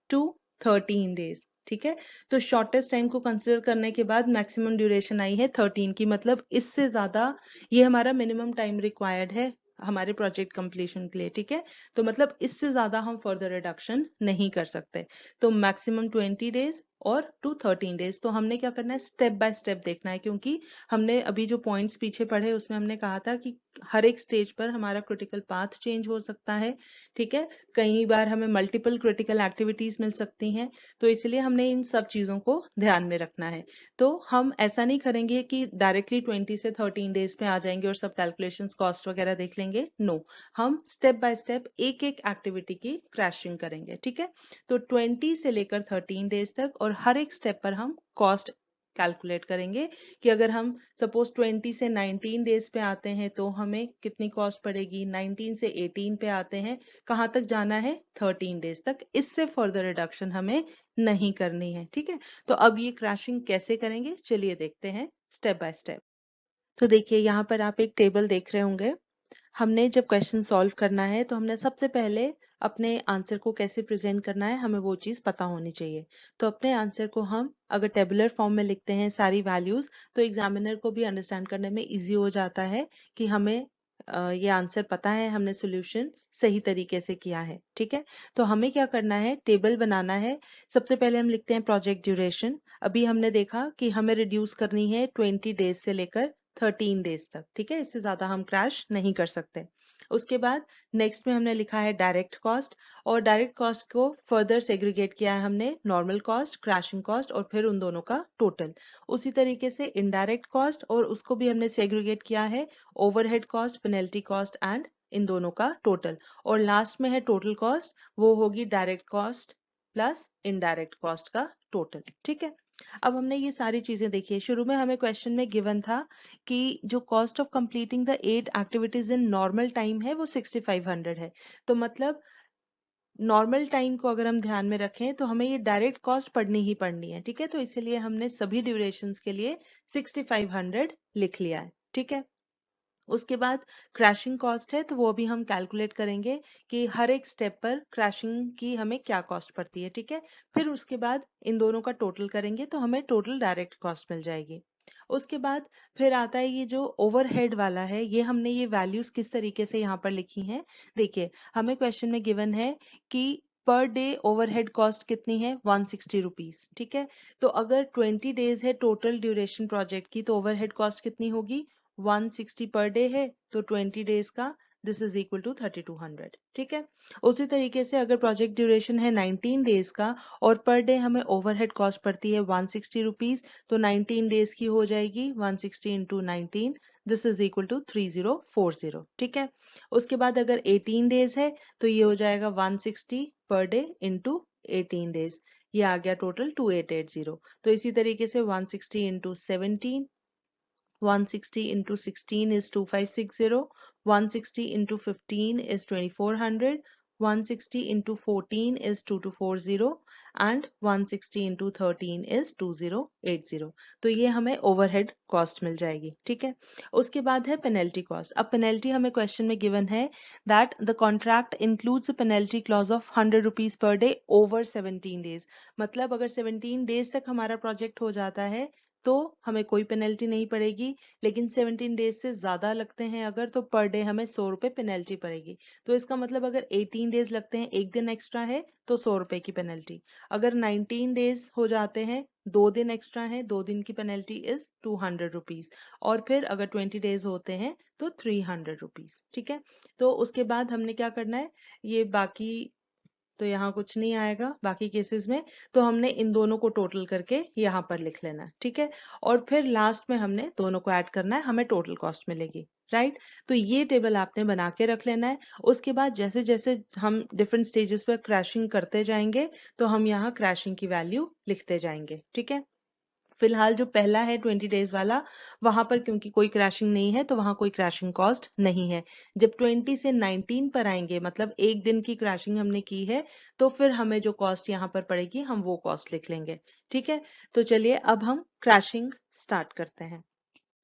टू 13 days। ठीक है, तो शॉर्टेस्ट टाइम को कंसिडर करने के बाद मैक्सिमम ड्यूरेशन आई है 13 की, मतलब इससे ज्यादा ये हमारा मिनिमम टाइम रिक्वायर्ड है हमारे प्रोजेक्ट कंप्लीशन के लिए। ठीक है, तो मतलब इससे ज्यादा हम फर्दर रिडक्शन नहीं कर सकते। तो मैक्सिमम 20 days और टू 13 days। तो हमने क्या करना है, स्टेप बाय स्टेप देखना है, क्योंकि हमने अभी जो पॉइंट्स पीछे पढ़े उसमें हमने कहा था कि हर एक स्टेज पर हमारा क्रिटिकल पाथ चेंज हो सकता है। ठीक है, कई बार हमें मल्टीपल क्रिटिकल एक्टिविटीज मिल सकती हैं, तो इसलिए हमने इन सब चीजों को ध्यान में रखना है। तो हम ऐसा नहीं करेंगे कि डायरेक्टली 20 से 13 डेज पे आ जाएंगे और सब कैलकुलेशंस कॉस्ट वगैरह देख लेंगे। नो, हम स्टेप बाय स्टेप एक एक एक्टिविटी की क्रैशिंग करेंगे। ठीक है, तो 20 से लेकर 13 डेज तक और हर एक स्टेप पर हम कॉस्ट कैलकुलेट करेंगे कि अगर हम सपोज 20 से 19 डेज पे आते हैं तो हमें कितनी कॉस्ट पड़ेगी, 19 से 18 पे आते हैं कहाँ तक जाना है, 13 डेज तक। इससे फर्दर रिडक्शन हमें नहीं करनी है। ठीक है, तो अब ये क्रैशिंग कैसे करेंगे, चलिए देखते हैं स्टेप बाय स्टेप। तो देखिए यहाँ पर आप एक टेबल देख रहे होंगे। हमने जब क्वेश्चन सॉल्व करना है तो हमने सबसे पहले अपने आंसर को कैसे प्रेजेंट करना है, हमें वो चीज पता होनी चाहिए। तो अपने आंसर को हम अगर टेबुलर फॉर्म में लिखते हैं सारी वैल्यूज, तो एग्जामिनर को भी अंडरस्टैंड करने में इजी हो जाता है कि हमें ये आंसर पता है, हमने सोल्यूशन सही तरीके से किया है। ठीक है, तो हमें क्या करना है, टेबल बनाना है। सबसे पहले हम लिखते हैं प्रोजेक्ट ड्यूरेशन। अभी हमने देखा कि हमें रिड्यूस करनी है 20 डेज से लेकर 13 डेज तक। ठीक है, इससे ज्यादा हम क्रैश नहीं कर सकते। उसके बाद नेक्स्ट में हमने लिखा है डायरेक्ट कॉस्ट, और डायरेक्ट कॉस्ट को फर्दर सेग्रीगेट किया है हमने, नॉर्मल कॉस्ट, क्रैशिंग कॉस्ट और फिर उन दोनों का टोटल। उसी तरीके से इनडायरेक्ट कॉस्ट, और उसको भी हमने सेग्रीगेट किया है, overhead cost, penalty cost and in दोनों का टोटल। और लास्ट में है टोटल कॉस्ट, वो होगी direct cost plus indirect cost का टोटल। ठीक है, अब हमने ये सारी चीजें देखी है। शुरू में हमें क्वेश्चन में गिवन था कि जो cost of completing the 8 activities in normal time है वो 6500 है। तो मतलब नॉर्मल टाइम को अगर हम ध्यान में रखें तो हमें ये डायरेक्ट कॉस्ट पढ़नी ही पढ़नी है। ठीक है, तो इसीलिए हमने सभी ड्यूरेशंस के लिए 6500 लिख लिया है। ठीक है, उसके बाद क्रैशिंग कॉस्ट है तो वो भी हम कैलकुलेट करेंगे कि हर एक स्टेप पर क्रैशिंग की हमें क्या कॉस्ट पड़ती है। ठीक है, फिर उसके बाद इन दोनों का टोटल करेंगे तो हमें टोटल डायरेक्ट कॉस्ट मिल जाएगी। उसके बाद फिर आता है ये जो ओवरहेड वाला है, ये हमने ये वैल्यूज किस तरीके से यहाँ पर लिखी हैं। देखिए, हमें क्वेश्चन में गिवन है कि पर डे ओवरहेड कॉस्ट कितनी है, 160 रुपीज। ठीक है, तो अगर 20 डेज है टोटल ड्यूरेशन प्रोजेक्ट की, तो ओवरहेड कॉस्ट कितनी होगी, 160 पर डे है तो 20 डेज का, दिस इज इक्वल टू 3200। ठीक है, उसी तरीके से अगर प्रोजेक्ट ड्यूरेशन है 19 डेज का और पर डे हमें ओवरहेड कॉस्ट पड़ती है 160 रुपीज, तो 19 डेज की हो जाएगी 160 into 19, this is equal to 3040। ठीक है, उसके बाद अगर 18 डेज है तो ये हो जाएगा 160 पर डे इंटू 18 डेज, ये आ गया टोटल 2880। तो इसी तरीके से 160 into 17, 160 into 16 is 2560, 160 into 15 is 2400, 160 into 14 is 2240 and 160 into 13 is 2080। तो ये हमें ओवरहेड कॉस्ट मिल जाएगी। ठीक है, उसके बाद है पेनल्टी कॉस्ट। अब पेनल्टी हमें क्वेश्चन में गिवन है that the contract includes a penalty clause of 100 rupees per day over 17 days. मतलब अगर 17 डेज तक हमारा प्रोजेक्ट हो जाता है तो हमें कोई पेनल्टी नहीं पड़ेगी, लेकिन 17 डेज से ज्यादा लगते हैं अगर, तो पर डे हमें 100 रुपए पेनल्टी पड़ेगी। तो इसका मतलब अगर 18 डेज लगते हैं, एक दिन एक्स्ट्रा है तो 100 रुपए की पेनल्टी। अगर 19 डेज हो जाते हैं, 2 दिन एक्स्ट्रा है, 2 दिन की पेनल्टी इज 200 रुपीज। और फिर अगर 20 डेज होते हैं तो 300 रुपीज। ठीक है, तो उसके बाद हमने क्या करना है, ये बाकी तो यहाँ कुछ नहीं आएगा बाकी केसेस में, तो हमने इन दोनों को टोटल करके यहाँ पर लिख लेना है। ठीक है, और फिर लास्ट में हमने दोनों को ऐड करना है, हमें टोटल कॉस्ट मिलेगी। राइट। तो ये टेबल आपने बना के रख लेना है। उसके बाद जैसे जैसे हम डिफरेंट स्टेजेस पर क्रैशिंग करते जाएंगे तो हम यहाँ क्रैशिंग की वैल्यू लिखते जाएंगे, ठीक है। फिलहाल जो पहला है 20 डेज वाला, वहां पर क्योंकि कोई क्रैशिंग नहीं है तो वहां कोई क्रैशिंग कॉस्ट नहीं है। जब 20 से 19 पर आएंगे, मतलब एक दिन की क्रैशिंग हमने की है, तो फिर हमें जो कॉस्ट यहाँ पर पड़ेगी हम वो कॉस्ट लिख लेंगे, ठीक है। तो चलिए अब हम क्रैशिंग स्टार्ट करते हैं।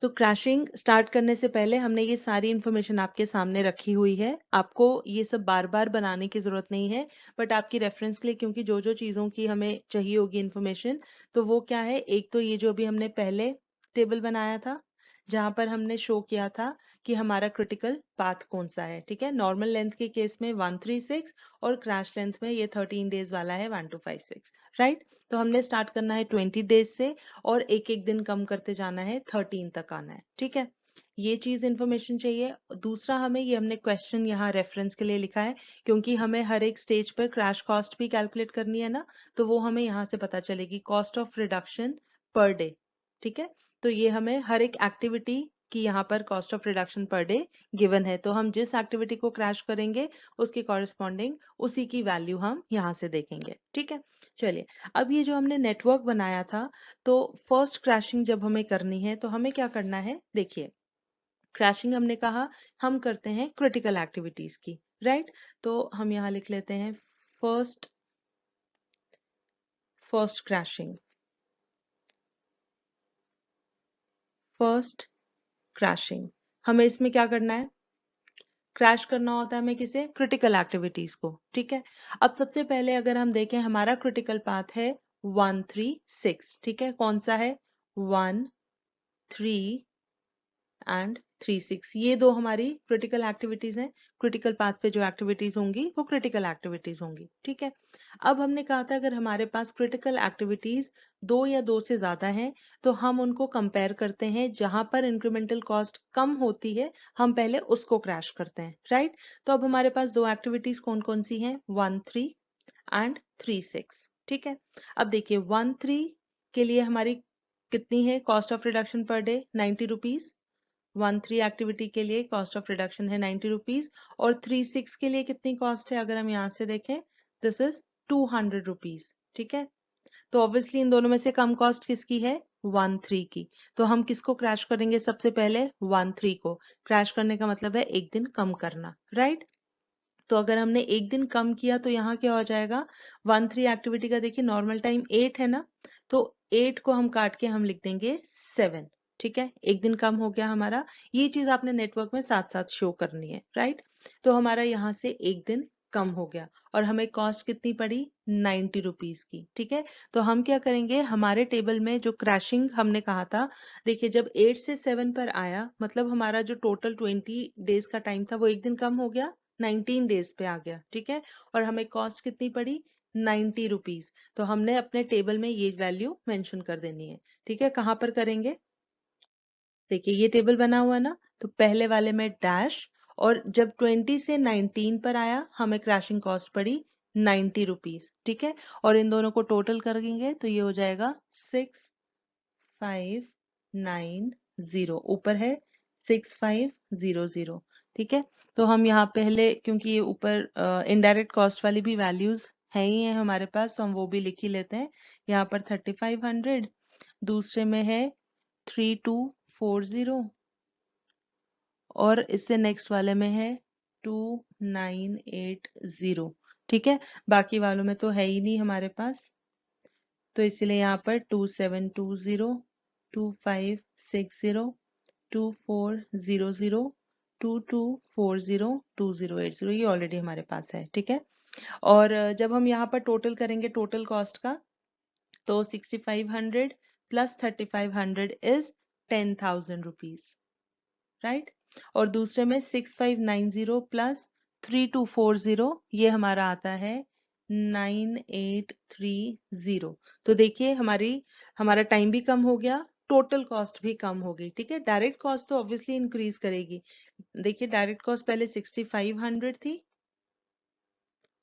तो क्रैशिंग स्टार्ट करने से पहले हमने ये सारी इन्फॉर्मेशन आपके सामने रखी हुई है। आपको ये सब बार बार बनाने की जरूरत नहीं है, बट आपकी रेफरेंस के लिए, क्योंकि जो जो चीजों की हमें चाहिए होगी इन्फॉर्मेशन, तो वो क्या है, एक तो ये जो अभी हमने पहले टेबल बनाया था जहां पर हमने शो किया था कि हमारा क्रिटिकल पाथ कौन सा है, ठीक है। नॉर्मल लेंथ के केस में 136 और क्रैश लेंथ में ये 13 डेज वाला है 1256, राइट। तो हमने स्टार्ट करना है 20 डेज से और एक एक दिन कम करते जाना है, 13 तक आना है, ठीक है। ये चीज इंफॉर्मेशन चाहिए। दूसरा, हमें ये हमने क्वेश्चन यहाँ रेफरेंस के लिए लिखा है क्योंकि हमें हर एक स्टेज पर क्रैश कॉस्ट भी कैलकुलेट करनी है ना, तो वो हमें यहाँ से पता चलेगी, cost of reduction per day, ठीक है। तो ये हमें हर एक एक्टिविटी की यहाँ पर cost of reduction per day given है, तो हम जिस एक्टिविटी को क्रैश करेंगे उसके कॉरेस्पॉन्डिंग उसी की वैल्यू हम यहाँ से देखेंगे, ठीक है। चलिए, अब ये जो हमने नेटवर्क बनाया था, तो फर्स्ट क्रैशिंग जब हमें करनी है तो हमें क्या करना है, देखिए। क्रैशिंग हमने कहा हम करते हैं क्रिटिकल एक्टिविटीज की, राइट। तो हम यहाँ लिख लेते हैं first first crashing, first crashing. हमें इसमें क्या करना है, क्रैश करना होता है हमें किसे, क्रिटिकल एक्टिविटीज को, ठीक है। अब सबसे पहले अगर हम देखें, हमारा क्रिटिकल पाथ है 136, ठीक है। कौन सा है, 1 3 एंड 36, ये दो हमारी क्रिटिकल एक्टिविटीज हैं। क्रिटिकल पाथ पे जो एक्टिविटीज होंगी वो क्रिटिकल एक्टिविटीज होंगी, ठीक है। अब हमने कहा था अगर हमारे पास क्रिटिकल एक्टिविटीज दो या दो से ज्यादा हैं तो हम उनको कंपेयर करते हैं, जहां पर इंक्रीमेंटल कॉस्ट कम होती है हम पहले उसको क्रैश करते हैं, राइट। तो अब हमारे पास दो एक्टिविटीज कौन कौन सी हैं, 13 एंड 36, ठीक है। अब देखिए 13 के लिए हमारी कितनी है cost of reduction per day, 90 rupees. 13 activity के लिए कॉस्ट ऑफ रिडक्शन है 90 रुपीज। और 36 के लिए कितनी कॉस्ट है, अगर हम यहाँ से देखें, दिस इज 200 रुपीज, ठीक है। तो ऑब्वियसली इन दोनों में से कम कॉस्ट किसकी है, 13 की। तो हम किसको क्रैश करेंगे, सबसे पहले 13 को। क्रैश करने का मतलब है एक दिन कम करना, राइट। तो अगर हमने एक दिन कम किया तो यहाँ क्या हो जाएगा, 13 एक्टिविटी का देखिए नॉर्मल टाइम 8 है ना, तो 8 को हम काट के हम लिख देंगे 7, ठीक है। एक दिन कम हो गया हमारा, ये चीज आपने नेटवर्क में साथ साथ शो करनी है, राइट। तो हमारा यहाँ से एक दिन कम हो गया और हमें कॉस्ट कितनी पड़ी, 90 रुपीज की, ठीक है। तो हम क्या करेंगे, हमारे टेबल में जो क्रैशिंग हमने कहा था, देखिए जब 8 से 7 पर आया, मतलब हमारा जो टोटल 20 डेज का टाइम था वो एक दिन कम हो गया, 19 डेज पे आ गया, ठीक है। और हमें कॉस्ट कितनी पड़ी, 90 रुपीज। तो हमने अपने टेबल में ये वैल्यू मेंशन कर देनी है, ठीक है। कहाँ पर करेंगे, देखिए ये टेबल बना हुआ है ना, तो पहले वाले में डैश, और जब 20 से 19 पर आया हमें क्रैशिंग कॉस्ट पड़ी 90 रुपीज, ठीक है। और इन दोनों को टोटल करेंगे तो ये हो जाएगा 6590, ऊपर है 6500, ठीक है। तो हम यहाँ पहले, क्योंकि ये ऊपर इनडायरेक्ट कॉस्ट वाली भी वैल्यूज है ही है हमारे पास, तो हम वो भी लिख ही लेते हैं। यहाँ पर 3500, दूसरे में है 3240, और इससे नेक्स्ट वाले में है 2980, ठीक है। बाकी वालों में तो है ही नहीं हमारे पास, तो इसलिए यहाँ पर 2720, 2560, 2400, 2240, 2080, ये ऑलरेडी हमारे पास है, ठीक है। और जब हम यहाँ पर टोटल करेंगे टोटल कॉस्ट का, तो 6500 प्लस 3500 इज 10,000 रुपीज, राइट। और दूसरे में 6590 प्लस 3240, ये हमारा आता है 9830। तो देखिए हमारा टाइम भी कम हो गया, टोटल कॉस्ट भी कम हो गई, ठीक है। डायरेक्ट कॉस्ट तो ऑब्वियसली इंक्रीज करेगी। देखिए डायरेक्ट कॉस्ट पहले 6500 थी,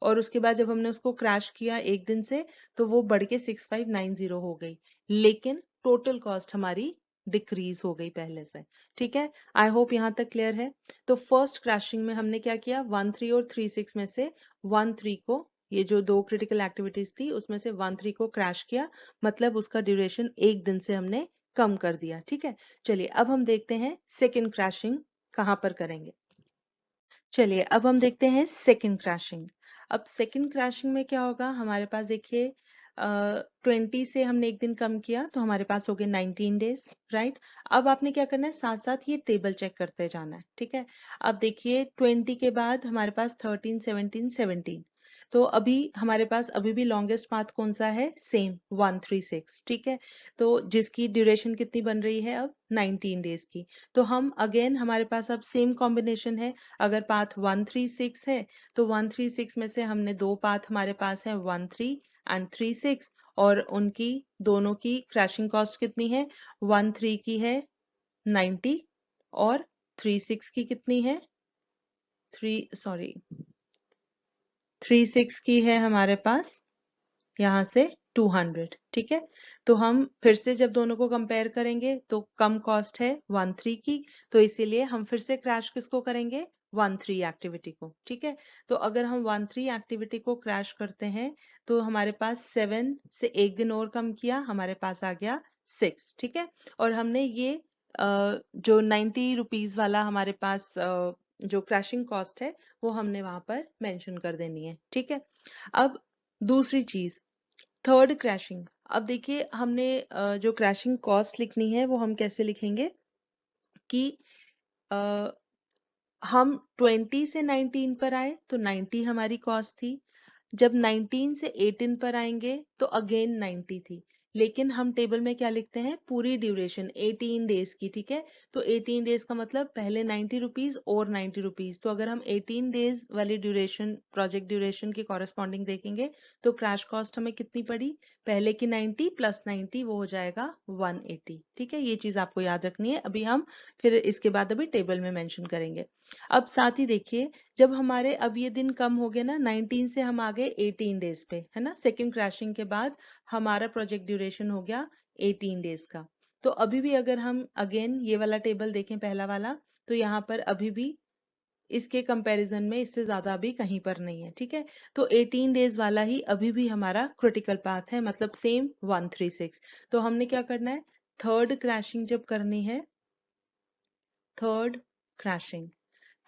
और उसके बाद जब हमने उसको क्रैश किया एक दिन से, तो वो बढ़ के 6590 हो गई, लेकिन टोटल कॉस्ट हमारी डिक्रीज हो गई पहले से। ठीक है, आई होप यहाँ तक क्लियर है। तो फर्स्ट क्रैशिंग में हमने क्या किया, 1 3 और 3 6 में से 1 3 को, ये जो दो क्रिटिकल एक्टिविटीज थी उसमें से 1 3 को क्रैश किया, मतलब उसका ड्यूरेशन एक दिन से हमने कम कर दिया। ठीक है, चलिए अब हम देखते हैं सेकेंड क्रैशिंग कहाँ पर करेंगे। चलिए अब हम देखते हैं सेकंड क्रैशिंग। अब सेकंड क्रैशिंग में क्या होगा, हमारे पास देखिए 20 से हमने एक दिन कम किया तो हमारे पास हो गए 19 डेज, राइट। अब आपने क्या करना है, साथ साथ ये टेबल चेक करते जाना है। ठीक है, अब देखिए 20 के बाद हमारे पास 13 17 17, तो अभी हमारे पास अभी भी लॉन्गेस्ट पाथ कौन सा है, सेम 136। ठीक है, तो जिसकी ड्यूरेशन कितनी बन रही है अब 19 डेज की। तो हम अगेन हमारे पास अब सेम कॉम्बिनेशन है, अगर पाथ 136 है तो 136 में से हमने दो पाथ हमारे पास है 13 एंड 36, और उनकी दोनों की क्रैशिंग कॉस्ट कितनी है, 13 की है 90 और 36 की कितनी है, 36 की है हमारे पास यहाँ से 200। ठीक है, तो हम फिर से जब दोनों को कंपेयर करेंगे तो कम कॉस्ट है 13 की, तो इसीलिए हम फिर से क्रैश किसको करेंगे, 13 एक्टिविटी को। ठीक है, तो अगर हम 13 एक्टिविटी को क्रैश करते हैं तो हमारे पास 7 से एक दिन और कम किया, हमारे पास आ गया 6। ठीक है, और हमने ये जो 90 रुपीज वाला हमारे पास जो क्रैशिंग कॉस्ट है वो हमने वहां पर मेंशन कर देनी है। ठीक है, अब दूसरी चीज, थर्ड क्रैशिंग। अब देखिए हमने जो क्रैशिंग कॉस्ट लिखनी है वो हम कैसे लिखेंगे कि अ, हम 20 से 19 पर आए तो 90 हमारी कॉस्ट थी, जब 19 से 18 पर आएंगे तो अगेन 90 थी, लेकिन हम टेबल में क्या लिखते हैं, पूरी ड्यूरेशन 18 डेज की। ठीक है, तो 18 डेज का मतलब पहले 90 रुपीज और 90 रुपीज, तो अगर हम 18 डेज वाली ड्यूरेशन, प्रोजेक्ट ड्यूरेशन की कॉरेस्पॉन्डिंग देखेंगे तो क्रैश कॉस्ट हमें कितनी पड़ी, पहले की 90 प्लस 90 वो हो जाएगा 180। ठीक है, ये चीज आपको याद रखनी है, अभी हम फिर इसके बाद अभी टेबल में मेंशन करेंगे। अब साथ ही देखिए, जब हमारे अब ये दिन कम हो गए ना, 19 से हम आ गए 18 डेज पे, है ना, सेकंड क्रैशिंग के बाद हमारा प्रोजेक्ट ड्यूरेशन हो गया 18 डेज का। तो अभी भी अगर हम अगेन ये वाला टेबल देखें, पहला वाला, तो यहाँ पर अभी भी इसके कंपैरिजन में इससे ज्यादा अभी कहीं पर नहीं है। ठीक है, तो 18 डेज वाला ही अभी भी हमारा क्रिटिकल पाथ है, मतलब सेम 136। तो हमने क्या करना है, थर्ड क्रैशिंग जब करनी है, थर्ड क्रैशिंग,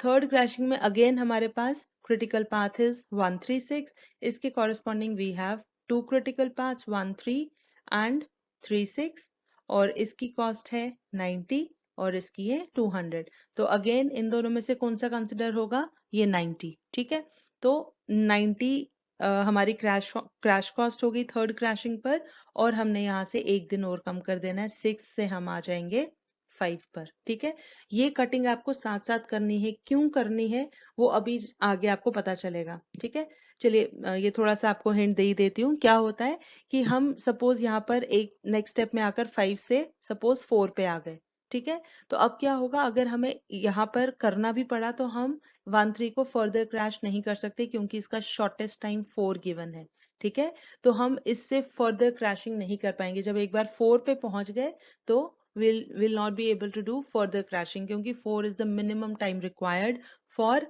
थर्ड क्रैशिंग में अगेन हमारे पास क्रिटिकल पाथ इज 136, इसके corresponding we have two critical paths 13 and 36, और इसकी कॉस्ट है 90 और इसकी है 200। तो अगेन इन दोनों में से कौन सा कंसिडर होगा, ये 90। ठीक है, तो 90 हमारी क्रैश कॉस्ट हो गई थर्ड क्रैशिंग पर, और हमने यहाँ से एक दिन और कम कर देना है, 6 से हम आ जाएंगे 5 पर। ठीक है, ये कटिंग आपको साथ साथ करनी है, क्यों करनी है वो अभी आगे आपको पता चलेगा। ठीक है, चलिए ये थोड़ा सा आपको हिंट दे ही देती हूँ। क्या होता है कि हम सपोज यहाँ पर एक नेक्स्ट स्टेप में आकर 5 से सपोज 4 पे आ गए। ठीक है, तो अब क्या होगा, अगर हमें यहाँ पर करना भी पड़ा तो हम 13 को फर्दर क्रैश नहीं कर सकते, क्योंकि इसका शॉर्टेस्ट टाइम 4 गिवन है। ठीक है, तो हम इससे फर्दर क्रैशिंग नहीं कर पाएंगे, जब एक बार 4 पे पहुंच गए तो will not be able to do further crashing, क्योंकि 4 is the minimum time required for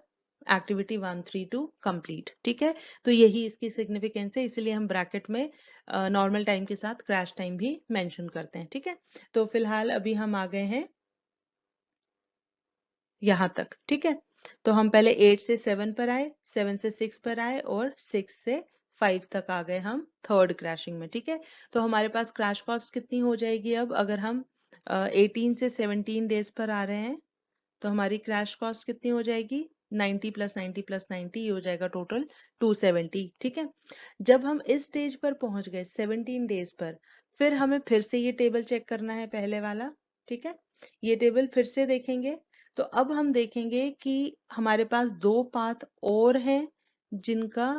activity 1 3 to complete. ठीक है, तो यही इसकी सिग्निफिकेंस है, इसीलिए हम ब्रैकेट में नॉर्मल टाइम के साथ क्रैश टाइम भी मेंशन करते हैं। ठीक है, तो फिलहाल अभी हम आ गए हैं यहाँ तक। ठीक है, तो हम पहले 8 से 7 पर आए, 7 से 6 पर आए, और 6 से 5 तक आ गए हम थर्ड क्रैशिंग में। ठीक है, तो हमारे पास क्रैश कॉस्ट कितनी हो जाएगी, अब अगर हम 18 से 17 डेज पर आ रहे हैं तो हमारी क्रैश कॉस्ट कितनी हो जाएगी, 90 प्लस 90 प्लस 90, ये हो जाएगा टोटल 270। ठीक है, जब हम इस स्टेज पर पहुंच गए 17 डेज पर, फिर हमें फिर से ये टेबल चेक करना है, पहले वाला। ठीक है, ये टेबल फिर से देखेंगे, तो अब हम देखेंगे कि हमारे पास दो पाथ और हैं जिनका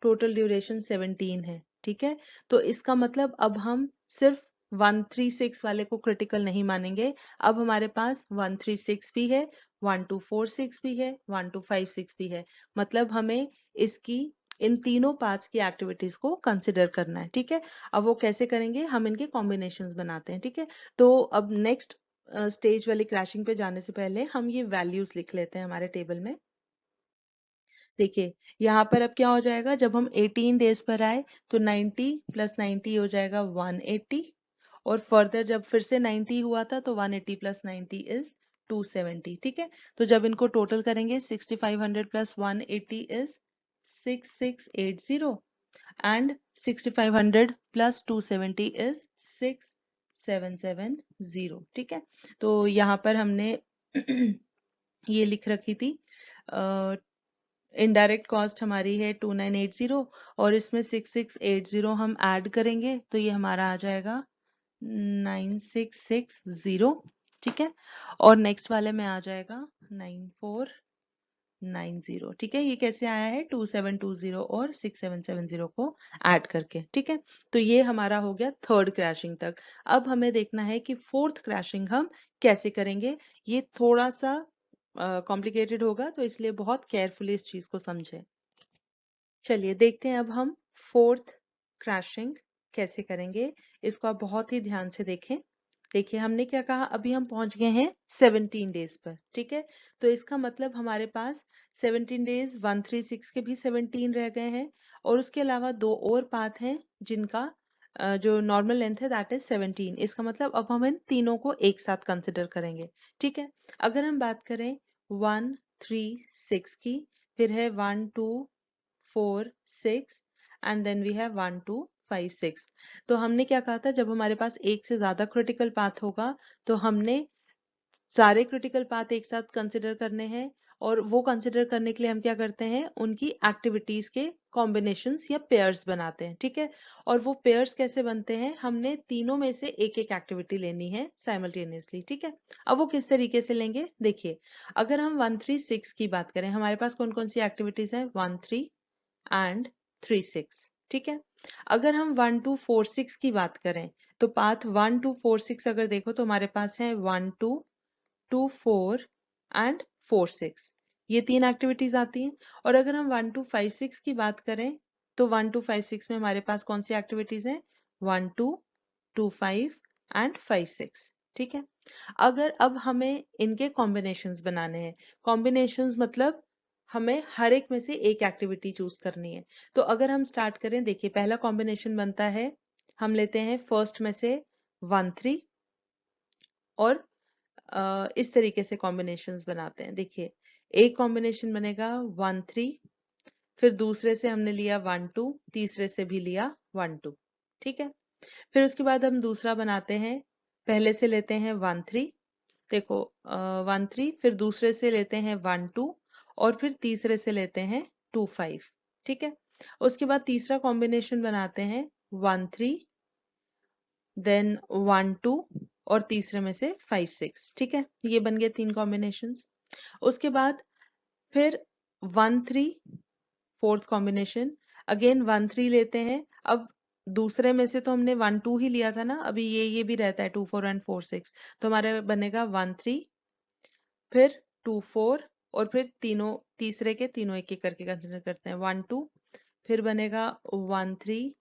टोटल ड्यूरेशन 17 है। ठीक है, तो इसका मतलब अब हम सिर्फ 136 वाले को क्रिटिकल नहीं मानेंगे, अब हमारे पास 136 भी है, 1246 भी है, 1256 भी है, मतलब हमें इसकी इन तीनों पाथ्स की एक्टिविटीज को कंसिडर करना है, ठीक है। अब वो कैसे करेंगे, हम इनके कॉम्बिनेशंस बनाते हैं, ठीक है। तो अब नेक्स्ट स्टेज वाली क्रैशिंग पे जाने से पहले हम ये वैल्यूज लिख लेते हैं हमारे टेबल में। देखिए यहाँ पर अब क्या हो जाएगा, जब हम 18 डेज पर आए तो 90 प्लस 90 हो जाएगा 180, और फर्दर जब फिर से 90 हुआ था तो 180 प्लस 90 इज 270, ठीक है। तो जब इनको टोटल करेंगे 6500 plus 180 is 6680, and 6500 plus 270 is 6770, ठीक है। तो यहाँ पर हमने ये लिख रखी थी, इनडायरेक्ट कॉस्ट हमारी है 2980, और इसमें 6680 हम ऐड करेंगे तो ये हमारा आ जाएगा 9660, ठीक है। और नेक्स्ट वाले में आ जाएगा 9490, ठीक है। ये कैसे आया है, 2720 और 6770 को ऐड करके, ठीक है। तो ये हमारा हो गया थर्ड क्रैशिंग तक। अब हमें देखना है कि फोर्थ क्रैशिंग हम कैसे करेंगे। ये थोड़ा सा कॉम्प्लिकेटेड होगा, तो इसलिए बहुत केयरफुली इस चीज को समझें। चलिए देखते हैं अब हम फोर्थ क्रैशिंग कैसे करेंगे। इसको आप बहुत ही ध्यान से देखें। देखिए हमने क्या कहा, अभी हम पहुंच गए हैं 17 डेज पर, ठीक है। तो इसका मतलब हमारे पास 17 डेज 136 के भी 17 रह गए हैं, और उसके अलावा दो और पाथ हैं जिनका जो नॉर्मल लेंथ है दैट इज 17। इसका मतलब अब हम इन तीनों को एक साथ कंसिडर करेंगे, ठीक है। अगर हम बात करें 136 की, फिर है 1246, एंड देन वी हैव 1256। तो हमने क्या कहा था, जब हमारे पास एक से ज्यादा क्रिटिकल पाथ होगा तो हमने सारे क्रिटिकल पाथ एक साथ कंसिडर करने हैं, और वो कंसिडर करने के लिए हम क्या करते हैं, उनकी एक्टिविटीज के कॉम्बिनेशंस या पेयर्स बनाते हैं, ठीक है। और वो पेयर्स कैसे बनते हैं, हमने तीनों में से एक एक एक्टिविटी लेनी है साइमल्टेनियसली, ठीक है। अब वो किस तरीके से लेंगे, देखिए अगर हम 136 की बात करें, हमारे पास कौन कौन सी एक्टिविटीज है, 13 एंड 36, ठीक है। अगर हम 1246 की बात करें तो पाथ 1246 अगर देखो तो हमारे पास है 1224 एंड 46, ये तीन एक्टिविटीज आती हैं। और अगर हम 1256 की बात करें तो 1256 में हमारे पास कौन सी एक्टिविटीज हैं, 1225 एंड 56, ठीक है। अगर अब हमें इनके कॉम्बिनेशंस बनाने हैं, कॉम्बिनेशंस मतलब हमें हर एक में से एक एक्टिविटी चूज करनी है। तो अगर हम स्टार्ट करें, देखिए पहला कॉम्बिनेशन बनता है, हम लेते हैं फर्स्ट में से 13, और इस तरीके से कॉम्बिनेशंस बनाते हैं। देखिए एक कॉम्बिनेशन बनेगा 13, फिर दूसरे से हमने लिया 12, तीसरे से भी लिया 12, ठीक है। फिर उसके बाद हम दूसरा बनाते हैं, पहले से लेते हैं 13, देखो 13, फिर दूसरे से लेते हैं 12, और फिर तीसरे से लेते हैं 25, ठीक है। उसके बाद तीसरा कॉम्बिनेशन बनाते हैं 13, देन 12, और तीसरे में से 5 6, ठीक है। ये बन गए तीन कॉम्बिनेशंस। उसके बाद फिर 13, फोर्थ कॉम्बिनेशन, अगेन 13 लेते हैं। अब दूसरे में से तो हमने 12 ही लिया था ना, अभी ये भी रहता है 24 एंड 46, तो हमारे बनेगा 13, फिर 24, और फिर तीनों तीसरे के तीनों एक एक करके कंसिडर करते हैं, 12, फिर बनेगा 13,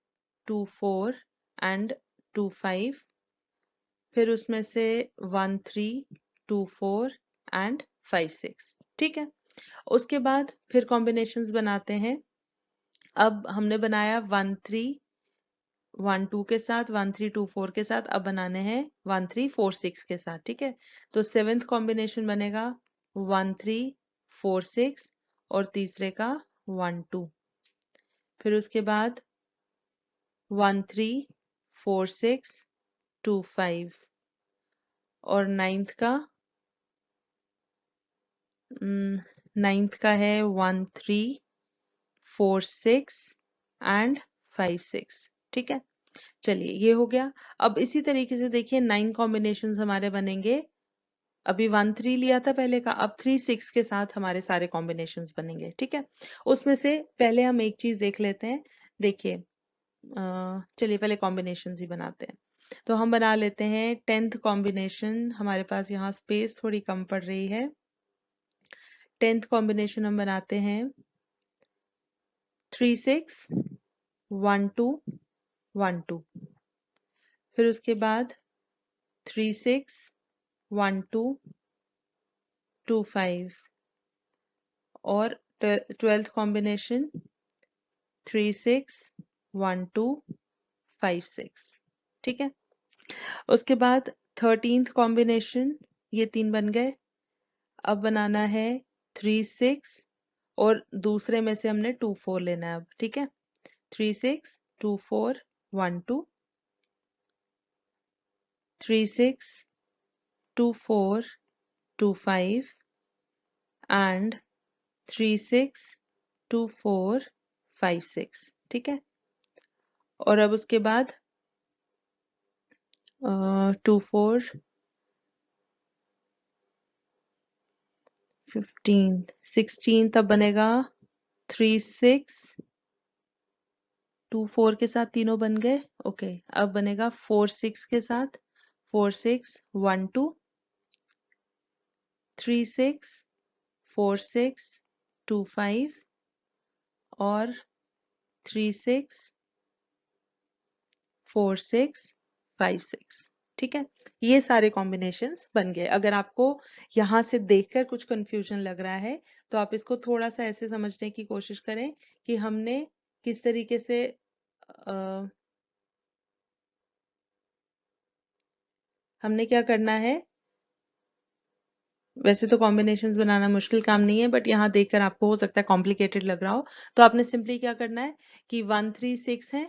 24 एंड 25, फिर उसमें से 13, 24 एंड 56, ठीक है। उसके बाद फिर कॉम्बिनेशंस बनाते हैं। अब हमने बनाया 13 12 के साथ, 1324 के साथ, अब बनाने हैं 1346 के साथ, ठीक है। तो सेवेंथ कॉम्बिनेशन बनेगा 1346, और तीसरे का 12, फिर उसके बाद 134625, और नाइन्थ का है 1346 एंड 56, ठीक है। चलिए ये हो गया। अब इसी तरीके से देखिए 9 कॉम्बिनेशंस हमारे बनेंगे। अभी 13 लिया था पहले का, अब 36 के साथ हमारे सारे कॉम्बिनेशंस बनेंगे, ठीक है। उसमें से पहले हम एक चीज देख लेते हैं। देखिए चलिए पहले कॉम्बिनेशंस ही बनाते हैं। तो हम बना लेते हैं 10th कॉम्बिनेशन, हमारे पास यहाँ स्पेस थोड़ी कम पड़ रही है। 10th कॉम्बिनेशन हम बनाते हैं 3 6 1 2 1 2, फिर उसके बाद 3 6 1 2 2 5 और 12th कॉम्बिनेशन 3 6 1 2 5 6। ठीक है, उसके बाद 13th कॉम्बिनेशन, ये 3 बन गए। अब बनाना है 3 6 और दूसरे में से हमने 2 4 लेना है अब। ठीक है, 3 6 2 4 1 2 3 6 2 4 2 5 एंड 3 6 2 4 5 6। ठीक है, और अब उसके बाद 2 4 15 16 तब बनेगा 3 6 2 4 के साथ तीनों बन गए। ओके, अब बनेगा 4 6 के साथ 4 6 1 2 3 6 4 6 2 5 और 3 6 4 6 5 6। ठीक है, ये सारे कॉम्बिनेशंस बन गए। अगर आपको यहाँ से देखकर कुछ कंफ्यूजन लग रहा है तो आप इसको थोड़ा सा ऐसे समझने की कोशिश करें कि हमने किस तरीके से हमने क्या करना है। वैसे तो कॉम्बिनेशंस बनाना मुश्किल काम नहीं है, बट यहाँ देखकर आपको हो सकता है कॉम्प्लिकेटेड लग रहा हो। तो आपने सिंपली क्या करना है कि 1 3 6 है,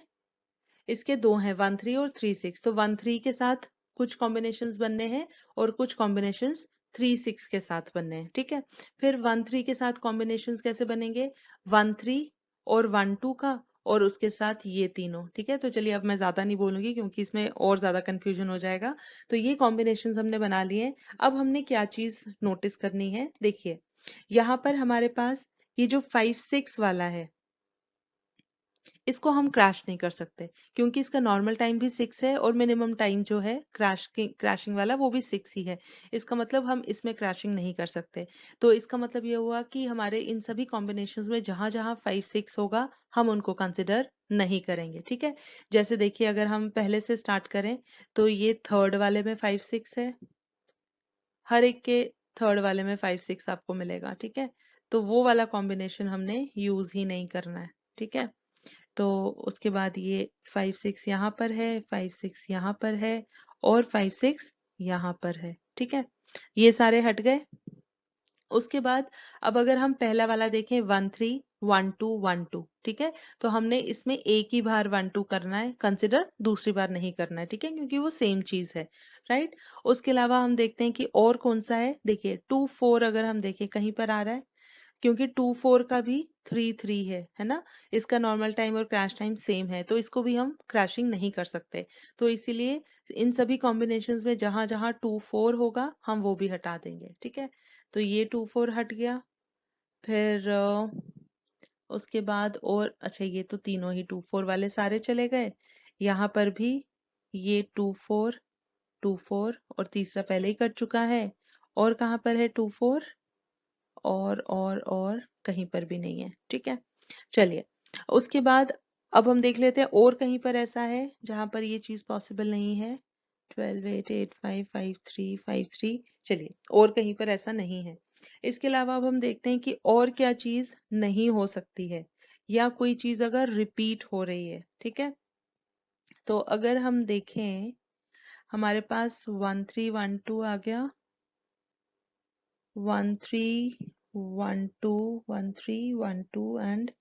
इसके दो हैं 1 3 और 3 6, तो 1 3 के साथ कुछ कॉम्बिनेशंस बनने हैं और कुछ कॉम्बिनेशंस 3 6 के साथ बनने हैं। ठीक है, फिर 1 3 के साथ कॉम्बिनेशंस कैसे बनेंगे, 1 3 और 1 2 का और उसके साथ ये तीनों। ठीक है, तो चलिए अब मैं ज्यादा नहीं बोलूंगी क्योंकि इसमें और ज्यादा कंफ्यूजन हो जाएगा। तो ये कॉम्बिनेशंस हमने बना लिए। अब हमने क्या चीज नोटिस करनी है, देखिए यहाँ पर हमारे पास ये जो 5 6 वाला है इसको हम क्रैश नहीं कर सकते क्योंकि इसका नॉर्मल टाइम भी 6 है और मिनिमम टाइम जो है क्रैशिंग वाला वो भी 6 ही है। इसका मतलब हम इसमें क्रैशिंग नहीं कर सकते। तो इसका मतलब ये हुआ कि हमारे इन सभी कॉम्बिनेशंस में जहां जहां 5 6 होगा हम उनको कंसिडर नहीं करेंगे। ठीक है, जैसे देखिए अगर हम पहले से स्टार्ट करें तो ये थर्ड वाले में 5 6 है, हर एक के थर्ड वाले में 5 6 आपको मिलेगा। ठीक है, तो वो वाला कॉम्बिनेशन हमने यूज ही नहीं करना है। ठीक है, तो उसके बाद ये 5 6 यहाँ पर है, 5 6 यहाँ पर है और 5 6 यहाँ पर है। ठीक है, ये सारे हट गए। उसके बाद अब अगर हम पहला वाला देखें 1 3 1 2 1 2, ठीक है, तो हमने इसमें एक ही बार 1 2 करना है कंसिडर, दूसरी बार नहीं करना है। ठीक है, क्योंकि वो सेम चीज है। राइट, उसके अलावा हम देखते हैं कि और कौन सा है। देखिए 2 4 अगर हम देखें कहीं पर आ रहा है क्योंकि 2 4 का भी 3 3 है ना, इसका नॉर्मल टाइम और क्रैश टाइम सेम है तो इसको भी हम क्रैशिंग नहीं कर सकते। तो इसीलिए इन सभी कॉम्बिनेशंस में जहां जहां 2 4 होगा हम वो भी हटा देंगे। ठीक है, तो ये 2 4 हट गया। फिर उसके बाद और अच्छा ये तो तीनों ही 2 4 वाले सारे चले गए। यहाँ पर भी ये 2 4 2 4 और तीसरा पहले ही कट चुका है। और कहाँ पर है 2 4, और कहीं पर भी नहीं है। ठीक है, चलिए उसके बाद अब हम देख लेते हैं और कहीं पर ऐसा है जहां पर ये चीज पॉसिबल नहीं है। 12 8 8 5 5 3 5 3, चलिए और कहीं पर ऐसा नहीं है। इसके अलावा अब हम देखते हैं कि और क्या चीज नहीं हो सकती है या कोई चीज अगर रिपीट हो रही है। ठीक है, तो अगर हम देखें हमारे पास 1 3 1 2 आ गया, 1 3 1 2 1 3 1 2 एंड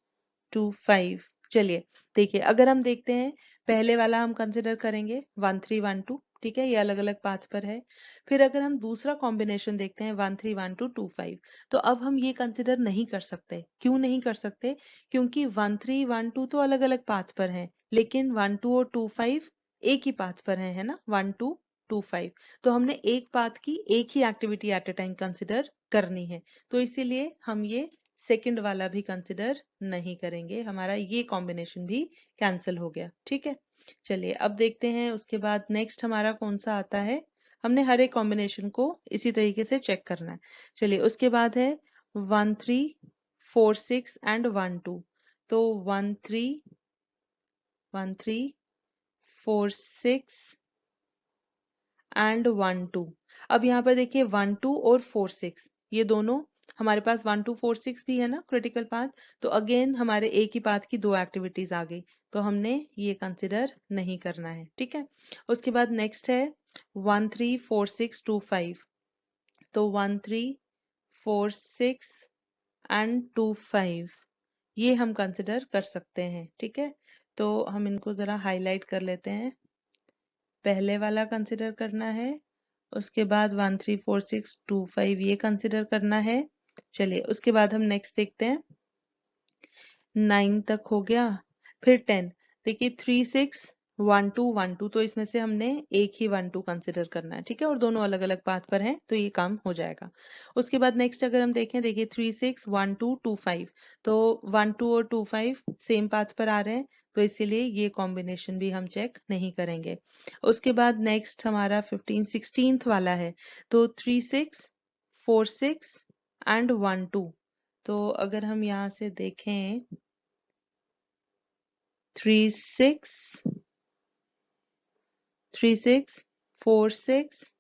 2 5। चलिए देखिए अगर हम देखते हैं पहले वाला हम कंसिडर करेंगे 1 3 1 2, ठीक है, ये अलग अलग पाथ पर है। फिर अगर हम दूसरा कॉम्बिनेशन देखते हैं 1 3 1 2 2 5, तो अब हम ये कंसिडर नहीं कर सकते। क्यों नहीं कर सकते, क्योंकि 1 3 1 2 तो अलग अलग पाथ पर है लेकिन 1 2 और 2 5 एक ही पाथ पर है ना, 1 2 2 5। तो हमने एक पाथ की एक ही activity at a time consider करनी है, तो इसीलिए हम ये सेकंड वाला भी कंसिडर नहीं करेंगे, हमारा ये कॉम्बिनेशन भी कैंसिल हो गया। ठीक है, चलिए अब देखते हैं उसके बाद नेक्स्ट हमारा कौन सा आता है। हमने हर एक कॉम्बिनेशन को इसी तरीके से चेक करना है। चलिए उसके बाद है 1 3 4 6 एंड 1 2। तो 1346 एंड 12। अब यहाँ पर देखिए 12 और 46 ये दोनों हमारे पास 1246 भी है ना क्रिटिकल पाथ। तो अगेन हमारे एक ही पाथ की दो एक्टिविटीज आ गई, तो हमने ये कंसिडर नहीं करना है, ठीक है। उसके बाद नेक्स्ट है 134625। तो 1346 एंड 25 ये हम कंसिडर कर सकते हैं, ठीक है। तो हम इनको जरा हाईलाइट कर लेते हैं। पहले वाला कंसिडर करना है, उसके बाद 134625 ये कंसिडर करना है। चलिए उसके बाद हम नेक्स्ट देखते हैं। 9 तक हो गया, फिर 10। देखिए 361212, तो इसमें से हमने एक ही 12 कंसिडर करना है, ठीक है, और दोनों अलग अलग पाथ पर हैं तो ये काम हो जाएगा। उसके बाद नेक्स्ट अगर हम देखें, देखिए 361225, तो 12 और 25 सेम पाथ पर आ रहे हैं, तो इसीलिए ये कॉम्बिनेशन भी हम चेक नहीं करेंगे। उसके बाद नेक्स्ट हमारा 15 16 वाला है, तो 3646 एंड 12। तो अगर हम यहाँ से देखें 3646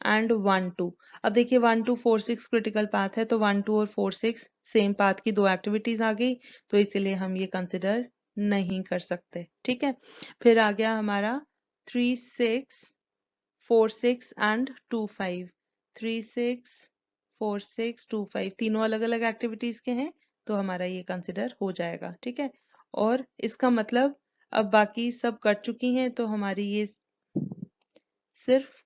एंड 12। अब देखिए 1246 क्रिटिकल पाथ है, तो 12 और 46 सेम पाथ की दो एक्टिविटीज आ गई, तो इसलिए हम ये कंसिडर नहीं कर सकते, ठीक है। फिर आ गया हमारा 3646 एंड 25। 364625 तीनों अलग अलग एक्टिविटीज के हैं, तो हमारा ये कंसिडर हो जाएगा, ठीक है। और इसका मतलब अब बाकी सब कट चुकी हैं, तो हमारी ये सिर्फ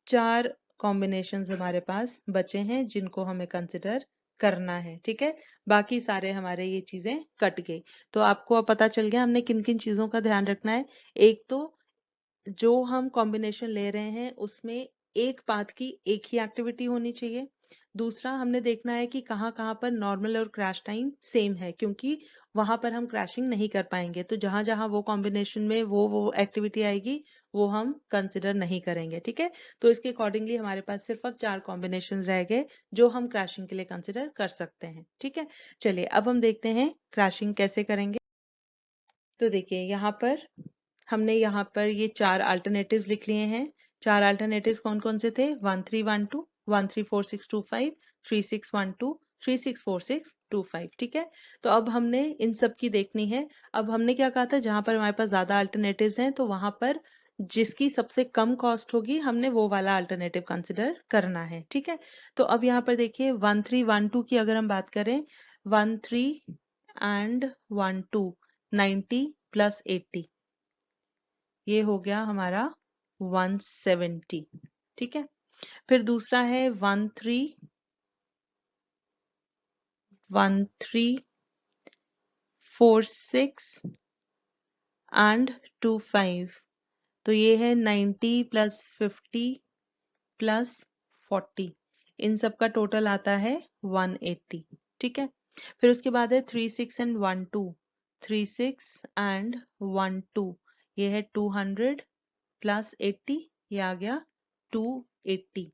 4 कॉम्बिनेशंस हमारे पास बचे हैं जिनको हमें कंसिडर करना है, ठीक है। बाकी सारे हमारे ये चीजें कट गई। तो आपको अब पता चल गया हमने किन किन चीजों का ध्यान रखना है। एक तो जो हम कॉम्बिनेशन ले रहे हैं उसमें एक पाथ की एक ही एक्टिविटी होनी चाहिए। दूसरा हमने देखना है कि कहाँ कहाँ पर नॉर्मल और क्रैश टाइम सेम है, क्योंकि वहां पर हम क्रैशिंग नहीं कर पाएंगे, तो जहां जहां वो कॉम्बिनेशन में वो एक्टिविटी आएगी वो हम कंसिडर नहीं करेंगे, ठीक है। तो इसके अकॉर्डिंगली हमारे पास सिर्फ अब 4 कॉम्बिनेशन रह गए जो हम क्रैशिंग के लिए कंसिडर कर सकते हैं, ठीक है। चलिए अब हम देखते हैं क्रैशिंग कैसे करेंगे। तो देखिए यहाँ पर ये 4 अल्टरनेटिव्स लिख लिए हैं। 4 अल्टरनेटिव्स कौन कौन से थे? 1312, 134625, 3612, 364625, ठीक है। तो अब हमने इन सब की देखनी है। अब हमने क्या कहा था, जहां पर हमारे पास ज्यादा अल्टरनेटिव्स हैं तो वहां पर जिसकी सबसे कम कॉस्ट होगी हमने वो वाला अल्टरनेटिव कंसिडर करना है, ठीक है। तो अब यहाँ पर देखिए 1312 की अगर हम बात करें, 13 एंड 12 90 प्लस 80, ये हो गया हमारा 170, ठीक है। फिर दूसरा है 1346 एंड 25, तो ये है 90 प्लस 50 प्लस 40, इन सब का टोटल आता है 180, ठीक है। फिर उसके बाद है 36 एंड 12, 36 एंड 12, ये है 200 प्लस 80, ये आ गया 280।